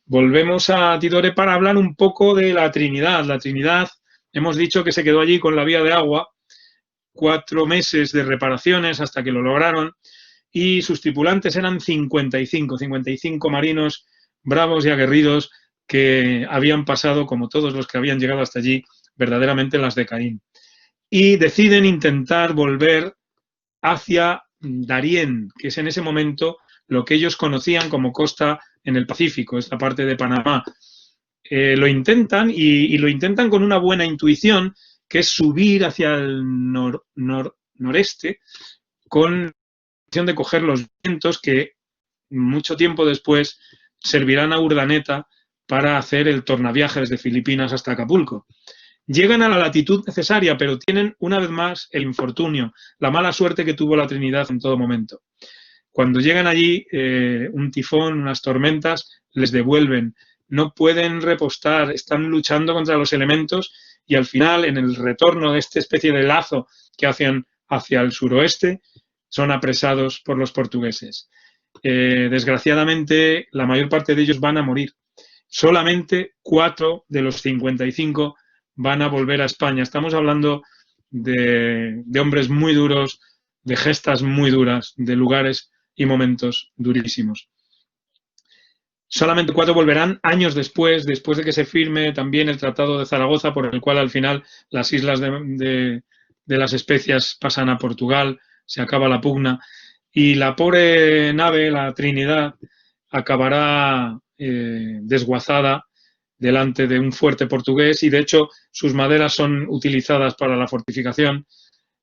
Volvemos a Tidore para hablar un poco de la Trinidad. La Trinidad, hemos dicho que se quedó allí con la vía de agua, 4 meses de reparaciones hasta que lo lograron, y sus tripulantes eran 55 marinos bravos y aguerridos que habían pasado, como todos los que habían llegado hasta allí, verdaderamente las de Caín. Y deciden intentar volver hacia Darién, que es en ese momento lo que ellos conocían como costa en el Pacífico, esta parte de Panamá. Lo intentan y lo intentan con una buena intuición, que es subir hacia el noreste con la intención de coger los vientos que mucho tiempo después servirán a Urdaneta para hacer el tornaviaje desde Filipinas hasta Acapulco. Llegan a la latitud necesaria, pero tienen una vez más el infortunio, la mala suerte que tuvo la Trinidad en todo momento. Cuando llegan allí, un tifón, unas tormentas, les devuelven. No pueden repostar, están luchando contra los elementos y al final, en el retorno de esta especie de lazo que hacen hacia el suroeste, son apresados por los portugueses. Desgraciadamente, la mayor parte de ellos van a morir. Solamente 4 de los 55 van a volver a España. Estamos hablando de hombres muy duros, de gestas muy duras, de lugares y momentos durísimos. Solamente 4 volverán años después de que se firme también el Tratado de Zaragoza, por el cual al final las islas de las Especias pasan a Portugal, se acaba la pugna, y la pobre nave, la Trinidad, acabará desguazada delante de un fuerte portugués, y de hecho sus maderas son utilizadas para la fortificación,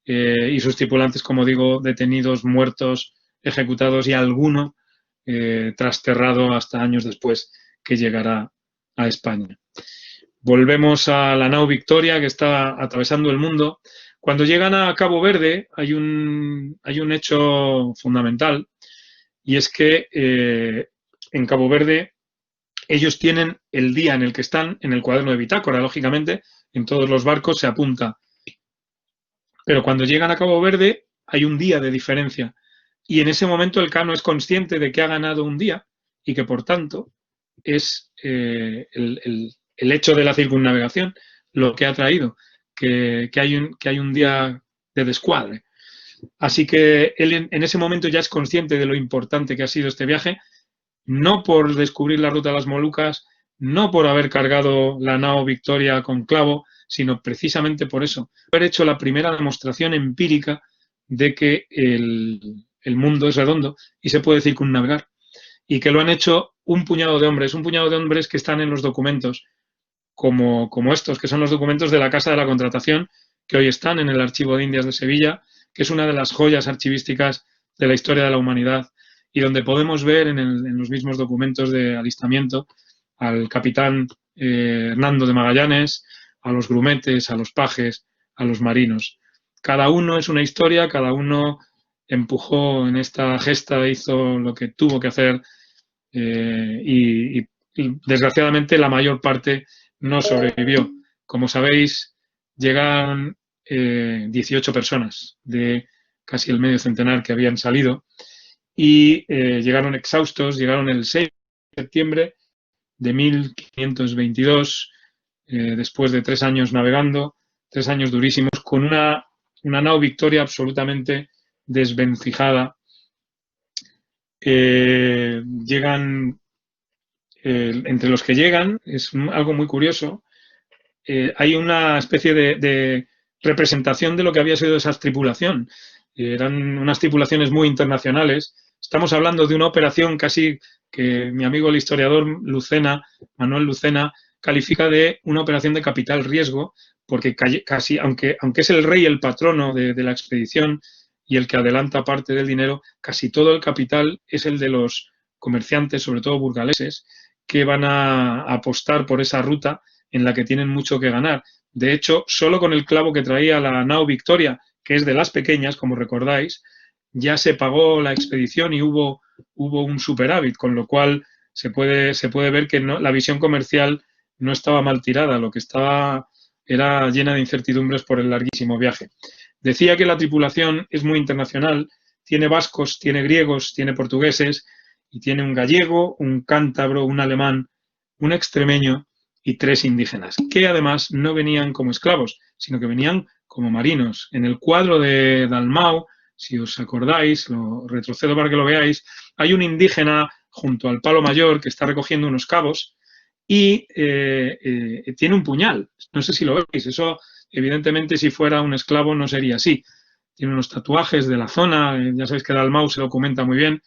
y sus tripulantes, como digo, detenidos, muertos, ejecutados, y alguno trasterrado hasta años después que llegará a España. Volvemos a la nao Victoria, que está atravesando el mundo. Cuando llegan a Cabo Verde hay un hecho fundamental, y es que en Cabo Verde ellos tienen el día en el que están en el cuaderno de bitácora. Lógicamente, en todos los barcos se apunta. Pero cuando llegan a Cabo Verde hay un día de diferencia. Y en ese momento el Cano es consciente de que ha ganado un día y que, por tanto, es el hecho de la circunnavegación lo que ha traído, que hay un día de descuadre. Así que él en ese momento ya es consciente de lo importante que ha sido este viaje, no por descubrir la ruta de las Molucas, no por haber cargado la nao Victoria con clavo, sino precisamente por eso, haber hecho la primera demostración empírica de que el mundo es redondo y se puede circunnavegar, y que lo han hecho un puñado de hombres que están en los documentos, como estos, que son los documentos de la Casa de la Contratación, que hoy están en el Archivo de Indias de Sevilla, que es una de las joyas archivísticas de la historia de la humanidad, y donde podemos ver en los mismos documentos de alistamiento al capitán Hernando de Magallanes, a los grumetes, a los pajes, a los marinos. Cada uno es una historia, cada uno empujó en esta gesta, hizo lo que tuvo que hacer, y desgraciadamente la mayor parte no sobrevivió. Como sabéis, llegaron 18 personas de casi el medio centenar que habían salido, y llegaron exhaustos, llegaron el 6 de septiembre de 1522, después de 3 años navegando, 3 años durísimos, con una nao Victoria absolutamente desvencijada. Llegan, entre los que llegan, es algo muy curioso, hay una especie de representación de lo que había sido esa tripulación. Eran unas tripulaciones muy internacionales. Estamos hablando de una operación casi que mi amigo el historiador Manuel Lucena, califica de una operación de capital riesgo, porque casi, aunque es el rey el patrono de la expedición y el que adelanta parte del dinero, casi todo el capital es el de los comerciantes, sobre todo burgaleses, que van a apostar por esa ruta en la que tienen mucho que ganar. De hecho, solo con el clavo que traía la nao Victoria, que es de las pequeñas, como recordáis, ya se pagó la expedición y hubo un superávit, con lo cual se puede ver que la visión comercial no estaba mal tirada, lo que estaba era llena de incertidumbres por el larguísimo viaje. Decía que la tripulación es muy internacional, tiene vascos, tiene griegos, tiene portugueses, y tiene un gallego, un cántabro, un alemán, un extremeño y 3 indígenas, que además no venían como esclavos, sino que venían como marinos. En el cuadro de Dalmau, si os acordáis, lo retrocedo para que lo veáis, hay un indígena junto al palo mayor que está recogiendo unos cabos y tiene un puñal. No sé si lo veis, eso evidentemente si fuera un esclavo no sería así. Tiene unos tatuajes de la zona, ya sabéis que Dalmau se documenta muy bien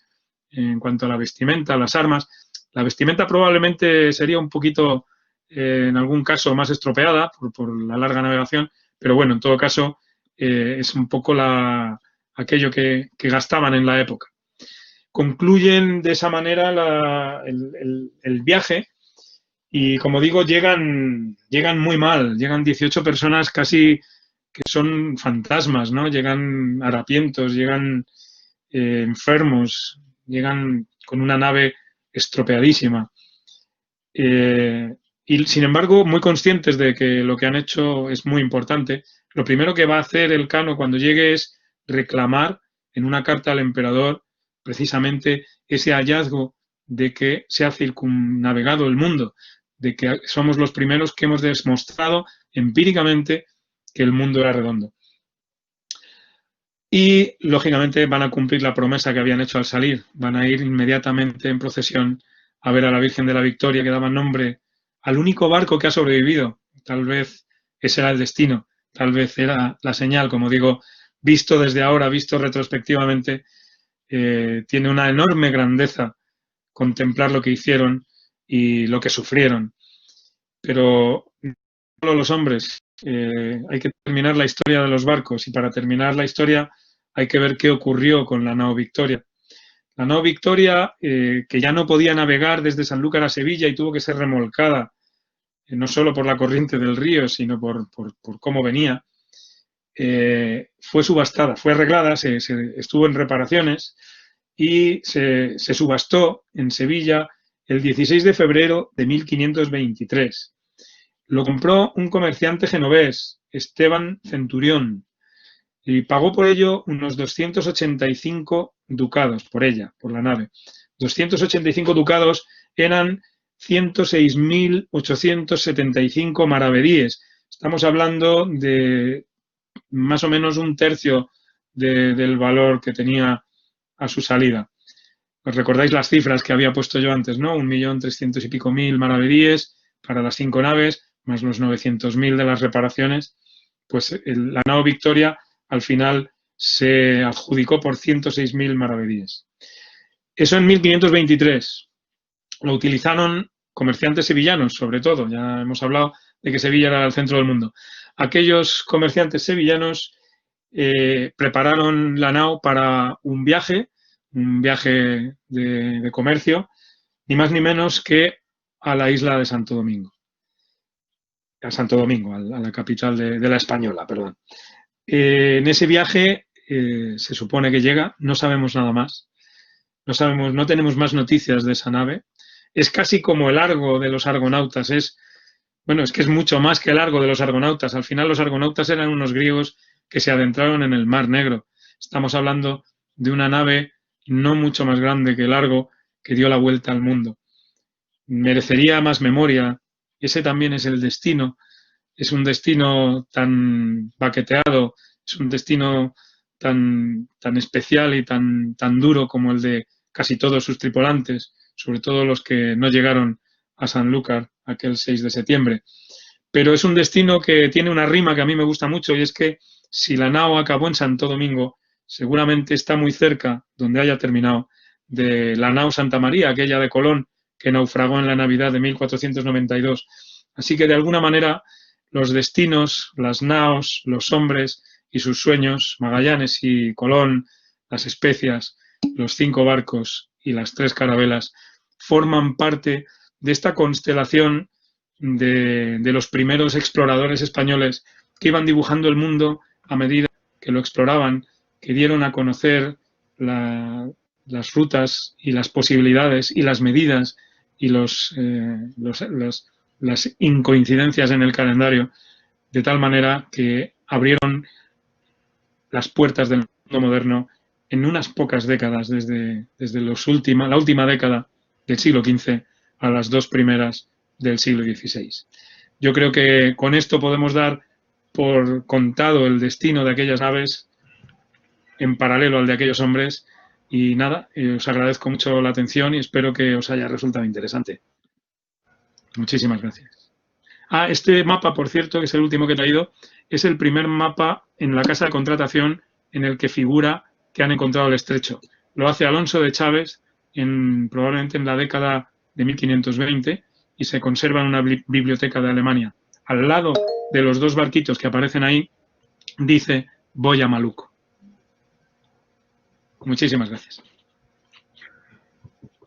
en cuanto a la vestimenta, las armas. La vestimenta probablemente sería un poquito, en algún caso, más estropeada por la larga navegación, pero bueno, en todo caso, es un poco aquello que gastaban en la época. Concluyen de esa manera el viaje y, como digo, llegan muy mal, llegan 18 personas casi que son fantasmas, ¿no? Llegan harapientos, llegan enfermos, llegan con una nave estropeadísima. Y, sin embargo, muy conscientes de que lo que han hecho es muy importante, lo primero que va a hacer el Cano cuando llegue es reclamar en una carta al emperador precisamente ese hallazgo de que se ha circunnavegado el mundo. de que somos los primeros que hemos demostrado empíricamente que el mundo era redondo. Y, lógicamente, van a cumplir la promesa que habían hecho al salir. Van a ir inmediatamente en procesión a ver a la Virgen de la Victoria, que daba nombre al único barco que ha sobrevivido. Tal vez ese era el destino, tal vez era la señal, como digo, visto desde ahora, visto retrospectivamente, tiene una enorme grandeza contemplar lo que hicieron y lo que sufrieron. Pero no solo los hombres, hay que terminar la historia de los barcos, y para terminar la historia hay que ver qué ocurrió con la nao Victoria. La nao Victoria, que ya no podía navegar desde Sanlúcar a Sevilla y tuvo que ser remolcada, no solo por la corriente del río, sino por cómo venía, fue subastada, fue arreglada, estuvo en reparaciones y se subastó en Sevilla el 16 de febrero de 1523. Lo compró un comerciante genovés, Esteban Centurión, y pagó por ello unos 285 ducados por ella, por la nave. 285 ducados eran 106.875 maravedíes. Estamos hablando de más o menos un tercio del valor que tenía a su salida. ¿Os recordáis las cifras que había puesto yo antes, no? 1.300.000 y pico maravedíes para las 5 naves, más los 900.000 de las reparaciones. Pues la nao Victoria al final se adjudicó por 106.000 maravedíes. Eso en 1523. Lo utilizaron comerciantes sevillanos, sobre todo. Ya hemos hablado de que Sevilla era el centro del mundo. Aquellos comerciantes sevillanos prepararon la nao para un viaje de comercio, ni más ni menos que a la isla de Santo Domingo. A Santo Domingo, a la capital de la Española, perdón. En ese viaje se supone que llega, no sabemos nada más. No tenemos más noticias de esa nave. Es casi como el Argo de los argonautas. Es que es mucho más que el Argo de los argonautas. Al final los argonautas eran unos griegos que se adentraron en el Mar Negro. Estamos hablando de una nave no mucho más grande que el Argo, que dio la vuelta al mundo. Merecería más memoria. Ese también es el destino. Es un destino tan baqueteado, es un destino tan especial y tan duro como el de casi todos sus tripulantes, sobre todo los que no llegaron a Sanlúcar aquel 6 de septiembre. Pero es un destino que tiene una rima que a mí me gusta mucho, y es que si la nao acabó en Santo Domingo, seguramente está muy cerca, donde haya terminado, de la nao Santa María, aquella de Colón, que naufragó en la Navidad de 1492. Así que, de alguna manera, los destinos, las naos, los hombres y sus sueños, Magallanes y Colón, las especias, los 5 barcos y las 3 carabelas, forman parte de esta constelación de los primeros exploradores españoles que iban dibujando el mundo a medida que lo exploraban, que dieron a conocer las rutas y las posibilidades y las medidas y las incoincidencias en el calendario, de tal manera que abrieron las puertas del mundo moderno en unas pocas décadas, desde la última década del siglo XV a las 2 primeras del siglo XVI. Yo creo que con esto podemos dar por contado el destino de aquellas naves en paralelo al de aquellos hombres. Y nada, os agradezco mucho la atención y espero que os haya resultado interesante. Muchísimas gracias. Este mapa, por cierto, que es el último que he traído, es el primer mapa en la casa de contratación en el que figura que han encontrado el estrecho. Lo hace Alonso de Chávez probablemente en la década de 1520 y se conserva en una biblioteca de Alemania. Al lado de los 2 barquitos que aparecen ahí, dice: voy a Maluco. Muchísimas gracias.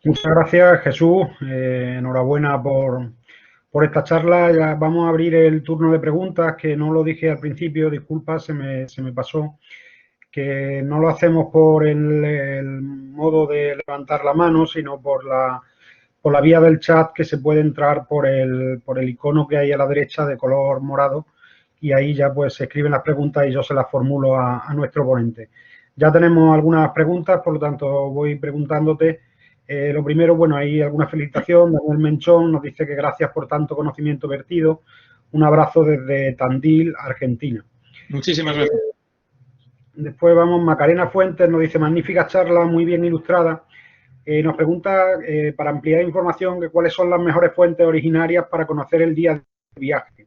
Muchas gracias, Jesús. Enhorabuena por esta charla. Ya vamos a abrir el turno de preguntas, que no lo dije al principio, disculpa, se me pasó, que no lo hacemos por el modo de levantar la mano, sino por la vía del chat, que se puede entrar por el icono que hay a la derecha de color morado, y ahí ya pues se escriben las preguntas y yo se las formulo a nuestro ponente. Ya tenemos algunas preguntas, por lo tanto voy preguntándote. Lo primero, bueno, hay alguna felicitación. Daniel Menchón nos dice que gracias por tanto conocimiento vertido. Un abrazo desde Tandil, Argentina. Muchísimas gracias. Después vamos, Macarena Fuentes nos dice, magnífica charla, muy bien ilustrada. Nos pregunta, para ampliar información, que cuáles son las mejores fuentes originarias para conocer el día de viaje.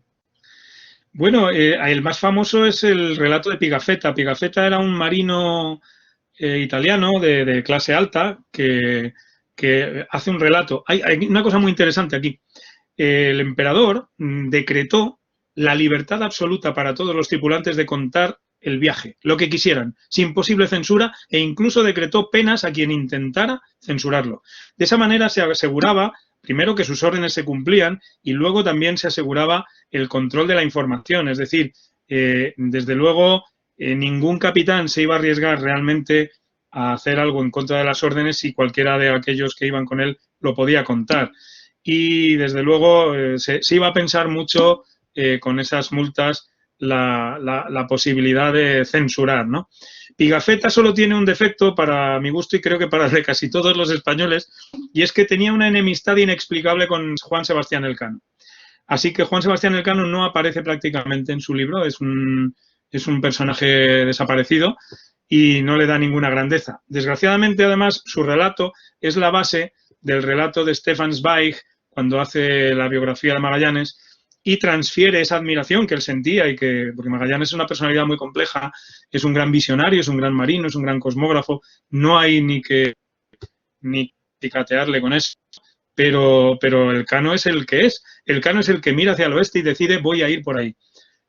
Bueno, el más famoso es el relato de Pigafetta. Pigafetta era un marino italiano de clase alta que hace un relato. Hay una cosa muy interesante aquí. El emperador decretó la libertad absoluta para todos los tripulantes de contar el viaje, lo que quisieran, sin posible censura, e incluso decretó penas a quien intentara censurarlo. De esa manera se aseguraba, primero, que sus órdenes se cumplían y luego también se aseguraba el control de la información. Es decir, desde luego, ningún capitán se iba a arriesgar realmente a hacer algo en contra de las órdenes si cualquiera de aquellos que iban con él lo podía contar. Y desde luego se iba a pensar mucho con esas multas la posibilidad de censurar, ¿no? Pigafetta solo tiene un defecto para mi gusto y creo que para el de casi todos los españoles, y es que tenía una enemistad inexplicable con Juan Sebastián Elcano. Así que Juan Sebastián Elcano no aparece prácticamente en su libro, es un personaje desaparecido y no le da ninguna grandeza. Desgraciadamente, además, su relato es la base del relato de Stefan Zweig cuando hace la biografía de Magallanes, y transfiere esa admiración que él sentía, porque Magallanes es una personalidad muy compleja, es un gran visionario, es un gran marino, es un gran cosmógrafo, no hay ni que picatearle con eso, pero Elcano es el que es. Elcano es el que mira hacia el oeste y decide voy a ir por ahí.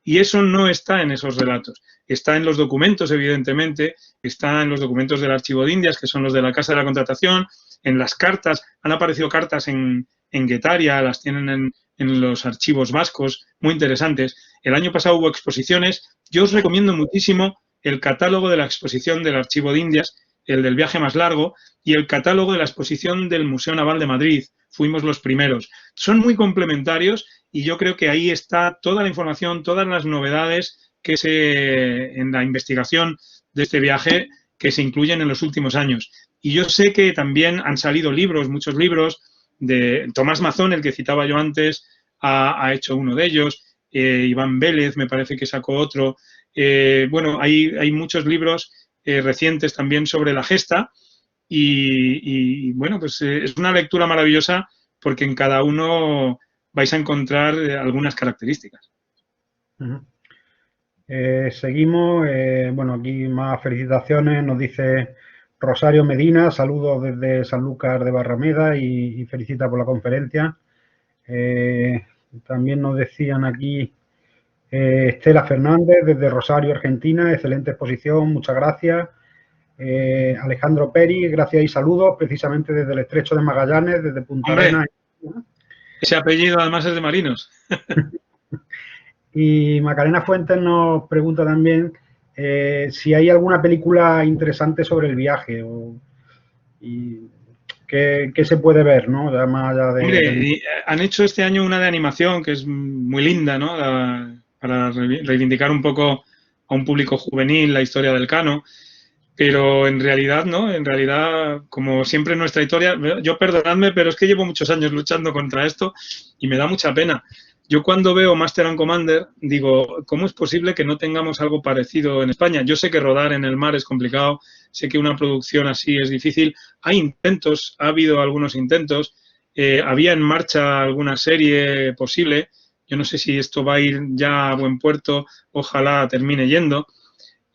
Y eso no está en esos relatos. Está en los documentos, evidentemente, está en los documentos del Archivo de Indias, que son los de la Casa de la Contratación, en las cartas, han aparecido cartas en Guetaria, las tienen en los archivos vascos, muy interesantes. El año pasado hubo exposiciones. Yo os recomiendo muchísimo el catálogo de la exposición del Archivo de Indias, el del viaje más largo, y el catálogo de la exposición del Museo Naval de Madrid. Fuimos los primeros. Son muy complementarios y yo creo que ahí está toda la información, todas las novedades que en la investigación de este viaje que se incluyen en los últimos años. Y yo sé que también han salido libros, muchos libros, de Tomás Mazón, el que citaba yo antes, ha hecho uno de ellos, Iván Vélez me parece que sacó otro. Bueno, hay muchos libros recientes también sobre la gesta y bueno, pues es una lectura maravillosa porque en cada uno vais a encontrar algunas características. Seguimos, bueno, aquí más felicitaciones, nos dice Rosario Medina, saludos desde Sanlúcar de Barrameda y felicita por la conferencia. También nos decían aquí Estela Fernández desde Rosario, Argentina, excelente exposición, muchas gracias. Alejandro Peri, gracias y saludos, precisamente desde el Estrecho de Magallanes, desde Punta Arenas. Ese apellido además es de marinos. Y Macarena Fuentes nos pregunta también si hay alguna película interesante sobre el viaje y que se puede ver, ¿no? Ya más allá de... Hombre, han hecho este año una de animación que es muy linda, ¿no? Para reivindicar un poco a un público juvenil la historia del Cano, pero en realidad, ¿no? En realidad, como siempre en nuestra historia, yo perdonadme, pero es que llevo muchos años luchando contra esto y me da mucha pena. Yo cuando veo Master and Commander digo, ¿cómo es posible que no tengamos algo parecido en España? Yo sé que rodar en el mar es complicado, sé que una producción así es difícil. Hay intentos, ha habido algunos intentos, había en marcha alguna serie posible. Yo no sé si esto va a ir ya a buen puerto, ojalá termine yendo,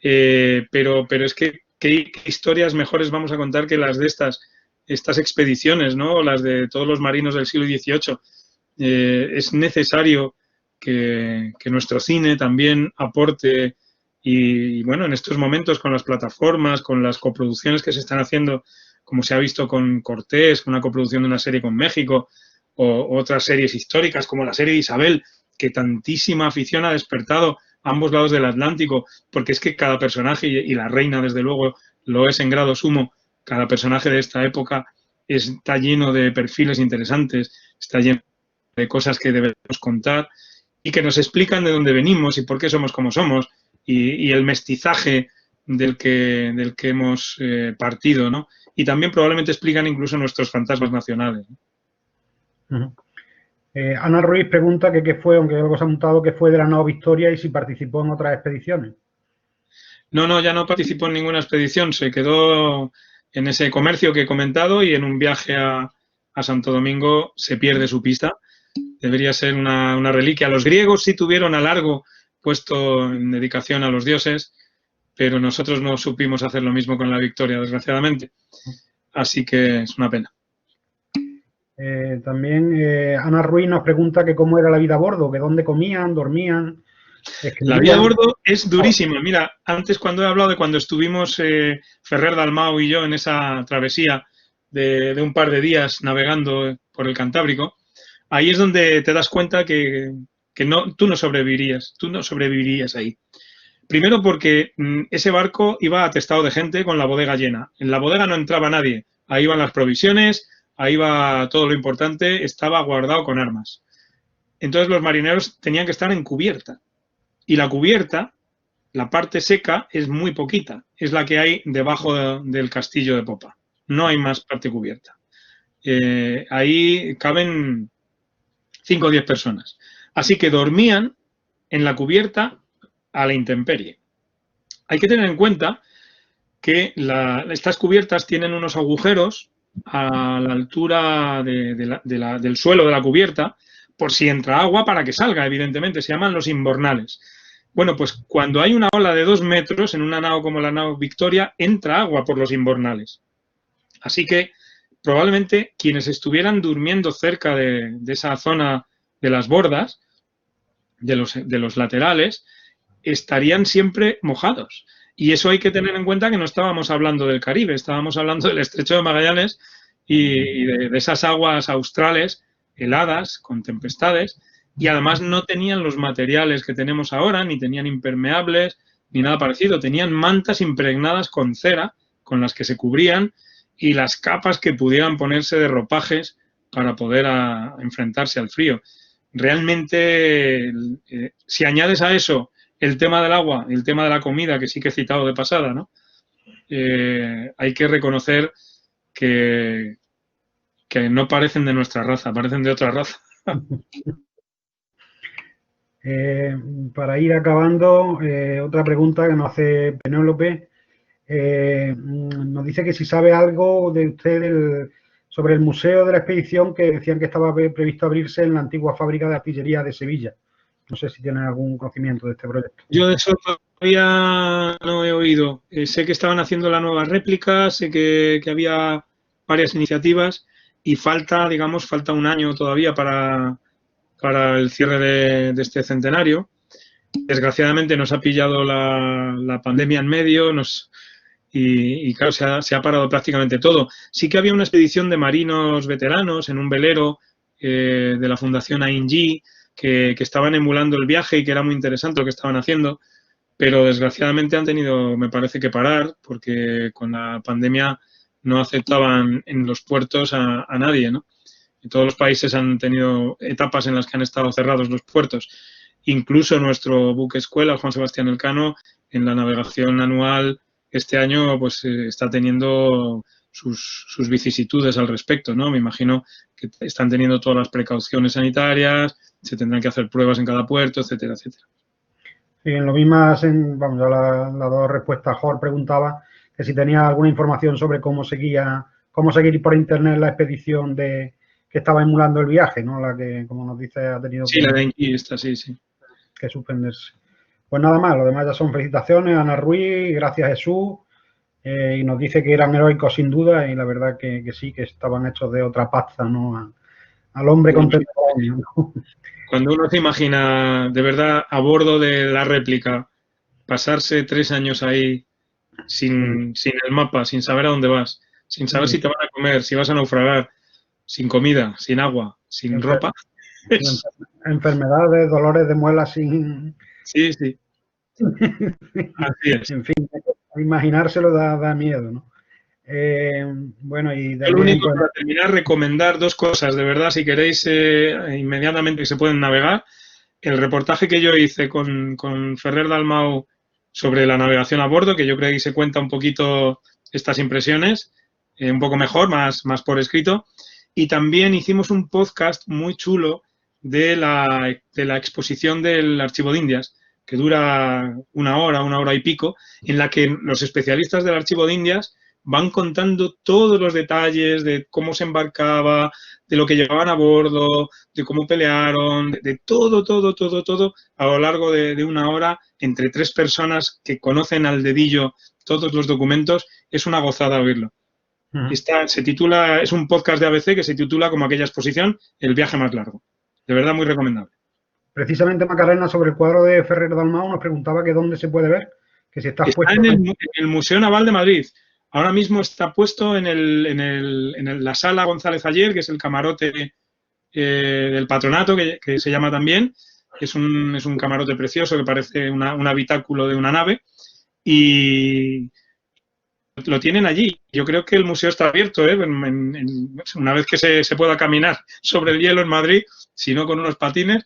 pero es que ¿qué historias mejores vamos a contar que las de estas expediciones, ¿no? Las de todos los marinos del siglo XVIII. Es necesario que nuestro cine también aporte y bueno, en estos momentos con las plataformas, con las coproducciones que se están haciendo, como se ha visto con Cortés, con una coproducción de una serie con México o otras series históricas como la serie de Isabel, que tantísima afición ha despertado a ambos lados del Atlántico, porque es que cada personaje, y la reina desde luego lo es en grado sumo, cada personaje de esta época está lleno de perfiles interesantes, está lleno de cosas que debemos contar y que nos explican de dónde venimos y por qué somos como somos y el mestizaje del que hemos partido, ¿no? Y también probablemente explican incluso nuestros fantasmas nacionales. Uh-huh. Ana Ruiz pregunta que qué fue, aunque algo se ha apuntado, qué fue de la nao Victoria y si participó en otras expediciones. No, ya no participó en ninguna expedición, se quedó en ese comercio que he comentado y en un viaje a Santo Domingo se pierde su pista. Debería ser una reliquia. Los griegos sí tuvieron a Largo puesto en dedicación a los dioses, pero nosotros no supimos hacer lo mismo con la Victoria, desgraciadamente. Así que es una pena. También Ana Ruiz nos pregunta que cómo era la vida a bordo, que dónde comían, dormían, escribían. La vida a bordo es durísima. Mira, antes cuando he hablado de cuando estuvimos Ferrer Dalmau y yo en esa travesía de un par de días navegando por el Cantábrico, ahí es donde te das cuenta que tú no sobrevivirías ahí. Primero porque ese barco iba atestado de gente con la bodega llena. En la bodega no entraba nadie. Ahí iban las provisiones, ahí va todo lo importante, estaba guardado con armas. Entonces los marineros tenían que estar en cubierta. Y la cubierta, la parte seca, es muy poquita. Es la que hay debajo del castillo de popa. No hay más parte cubierta. Ahí caben 5 o 10 personas. Así que dormían en la cubierta a la intemperie. Hay que tener en cuenta que estas cubiertas tienen unos agujeros a la altura del suelo de la cubierta, por si entra agua para que salga, evidentemente. Se llaman los imbornales. Bueno, pues cuando hay una ola de 2 metros en una nao como la nao Victoria, entra agua por los imbornales. Así que probablemente quienes estuvieran durmiendo cerca de esa zona de las bordas, de los laterales, estarían siempre mojados. Y eso hay que tener en cuenta que no estábamos hablando del Caribe, estábamos hablando del Estrecho de Magallanes y de esas aguas australes heladas, con tempestades, y además no tenían los materiales que tenemos ahora, ni tenían impermeables, ni nada parecido. Tenían mantas impregnadas con cera, con las que se cubrían, y las capas que pudieran ponerse de ropajes para poder enfrentarse al frío. Realmente, si añades a eso el tema del agua, el tema de la comida, que sí que he citado de pasada, ¿no? Hay que reconocer que no parecen de nuestra raza, parecen de otra raza. Para ir acabando, otra pregunta que nos hace Penélope. Nos dice que si sabe algo de usted sobre el museo de la expedición que decían que estaba previsto abrirse en la antigua fábrica de artillería de Sevilla. No sé si tienen algún conocimiento de este proyecto. Yo de eso todavía no he oído. Sé que estaban haciendo la nueva réplica, sé que había varias iniciativas y falta un año todavía para el cierre de este centenario. Desgraciadamente nos ha pillado la pandemia en medio, y claro, se ha parado prácticamente todo. Sí que había una expedición de marinos veteranos en un velero de la Fundación AING que estaban emulando el viaje y que era muy interesante lo que estaban haciendo, pero desgraciadamente han tenido, me parece, que parar porque con la pandemia no aceptaban en los puertos a nadie, ¿no? Y todos los países han tenido etapas en las que han estado cerrados los puertos. Incluso nuestro buque escuela, Juan Sebastián Elcano, en la navegación anual este año pues está teniendo sus vicisitudes al respecto, ¿no? Me imagino que están teniendo todas las precauciones sanitarias, se tendrán que hacer pruebas en cada puerto, etcétera, etcétera. Sí, en lo mismo, vamos, ya la dos respuestas. Jorge preguntaba que si tenía alguna información sobre cómo seguir por internet la expedición que estaba emulando el viaje, ¿no? La que, como nos dice, ha tenido la de aquí está, sí. Que suspenderse. Pues nada más, lo demás ya son felicitaciones a Ana Ruiz, gracias Jesús, y nos dice que eran heroicos sin duda, y la verdad que sí, que estaban hechos de otra pasta, ¿no? Al hombre contemporáneo, ¿no? Cuando uno se imagina, de verdad, a bordo de la réplica, pasarse 3 años ahí sin el mapa, sin saber a dónde vas, sin saber si te van a comer, si vas a naufragar, sin comida, sin agua, sin ropa. Enfermedades, dolores de muelas sin... Sí. Así es. En fin, imaginárselo da miedo, ¿no? Bueno, y lo único, para terminar, recomendar 2 cosas, de verdad, si queréis inmediatamente que se pueden navegar. El reportaje que yo hice con Ferrer Dalmau sobre la navegación a bordo, que yo creo que ahí se cuenta un poquito estas impresiones, un poco mejor, más por escrito. Y también hicimos un podcast muy chulo de la exposición del Archivo de Indias, que dura una hora y pico, en la que los especialistas del Archivo de Indias van contando todos los detalles de cómo se embarcaba, de lo que llevaban a bordo, de cómo pelearon, de todo a lo largo de una hora, entre 3 personas que conocen al dedillo todos los documentos. Es una gozada oírlo. Se titula, es un podcast de ABC que se titula como aquella exposición, El viaje más largo. De verdad, muy recomendable. Precisamente Macarena, sobre el cuadro de Ferrer Dalmau, nos preguntaba que dónde se puede ver, que si está puesto en el Museo Naval de Madrid. Ahora mismo está puesto en la Sala González Ayer, que es el camarote del patronato, que se llama también. Es un camarote precioso que parece un habitáculo de una nave. Y lo tienen allí. Yo creo que el museo está abierto, una vez que se pueda caminar sobre el hielo en Madrid, si no con unos patines,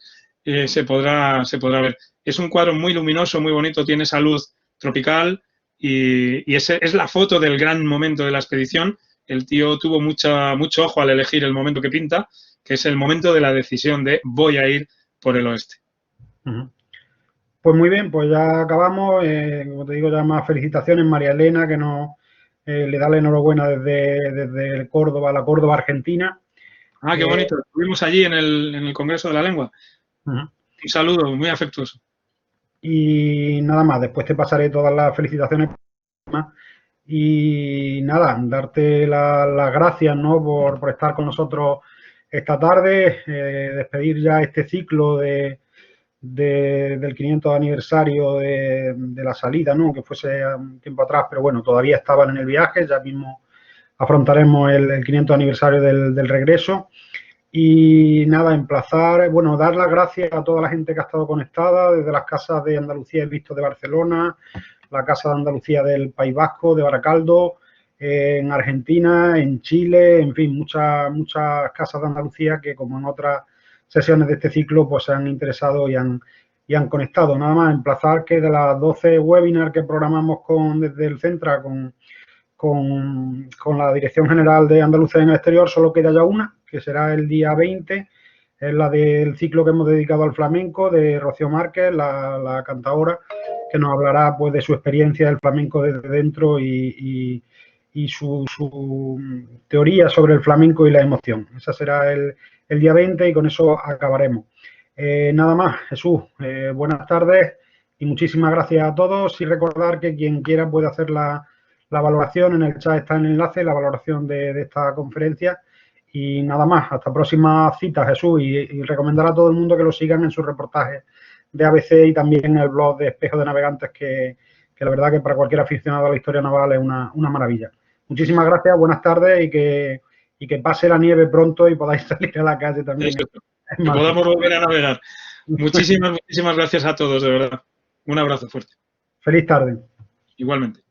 se podrá ver. Es un cuadro muy luminoso, muy bonito, tiene esa luz tropical y es la foto del gran momento de la expedición. El tío tuvo mucho ojo al elegir el momento que pinta, que es el momento de la decisión de voy a ir por el oeste. Pues muy bien, pues ya acabamos. Como te digo, ya más felicitaciones, María Elena, que nos le da la enhorabuena desde Córdoba, la Córdoba Argentina. Ah, qué bonito. Estuvimos allí en el Congreso de la Lengua. Un saludo muy afectuoso. Y nada más, después te pasaré todas las felicitaciones. Y nada, darte las gracias, ¿no?, por estar con nosotros esta tarde, despedir ya este ciclo del 500 aniversario de la salida, ¿no?, que fuese un tiempo atrás, pero bueno, todavía estaban en el viaje, ya mismo afrontaremos el 500 aniversario del regreso. Y nada, emplazar, bueno, dar las gracias a toda la gente que ha estado conectada, desde las casas de Andalucía, el Visto de Barcelona, la Casa de Andalucía del País Vasco, de Baracaldo, en Argentina, en Chile, en fin, muchas casas de Andalucía que, como en otras sesiones de este ciclo, pues se han interesado y han conectado. Nada más, emplazar que de las 12 webinars que programamos desde el Centra con la Dirección General de Andalucía en el Exterior, solo queda ya una, que será el día 20, es la del ciclo que hemos dedicado al flamenco, de Rocío Márquez, la cantaora, que nos hablará pues de su experiencia del flamenco desde dentro y su teoría sobre el flamenco y la emoción. Esa será el día 20 y con eso acabaremos. Nada más, Jesús, buenas tardes y muchísimas gracias a todos, y recordar que quien quiera puede hacer la valoración, en el chat está el enlace, la valoración de esta conferencia. Y nada más, hasta próximas citas, Jesús, y recomendar a todo el mundo que lo sigan en sus reportajes de ABC y también en el blog de Espejo de Navegantes, que la verdad que para cualquier aficionado a la historia naval es una maravilla. Muchísimas gracias, buenas tardes y que pase la nieve pronto y podáis salir a la calle también. Eso, que podamos volver a navegar. Muchísimas gracias a todos, de verdad. Un abrazo fuerte. Feliz tarde. Igualmente.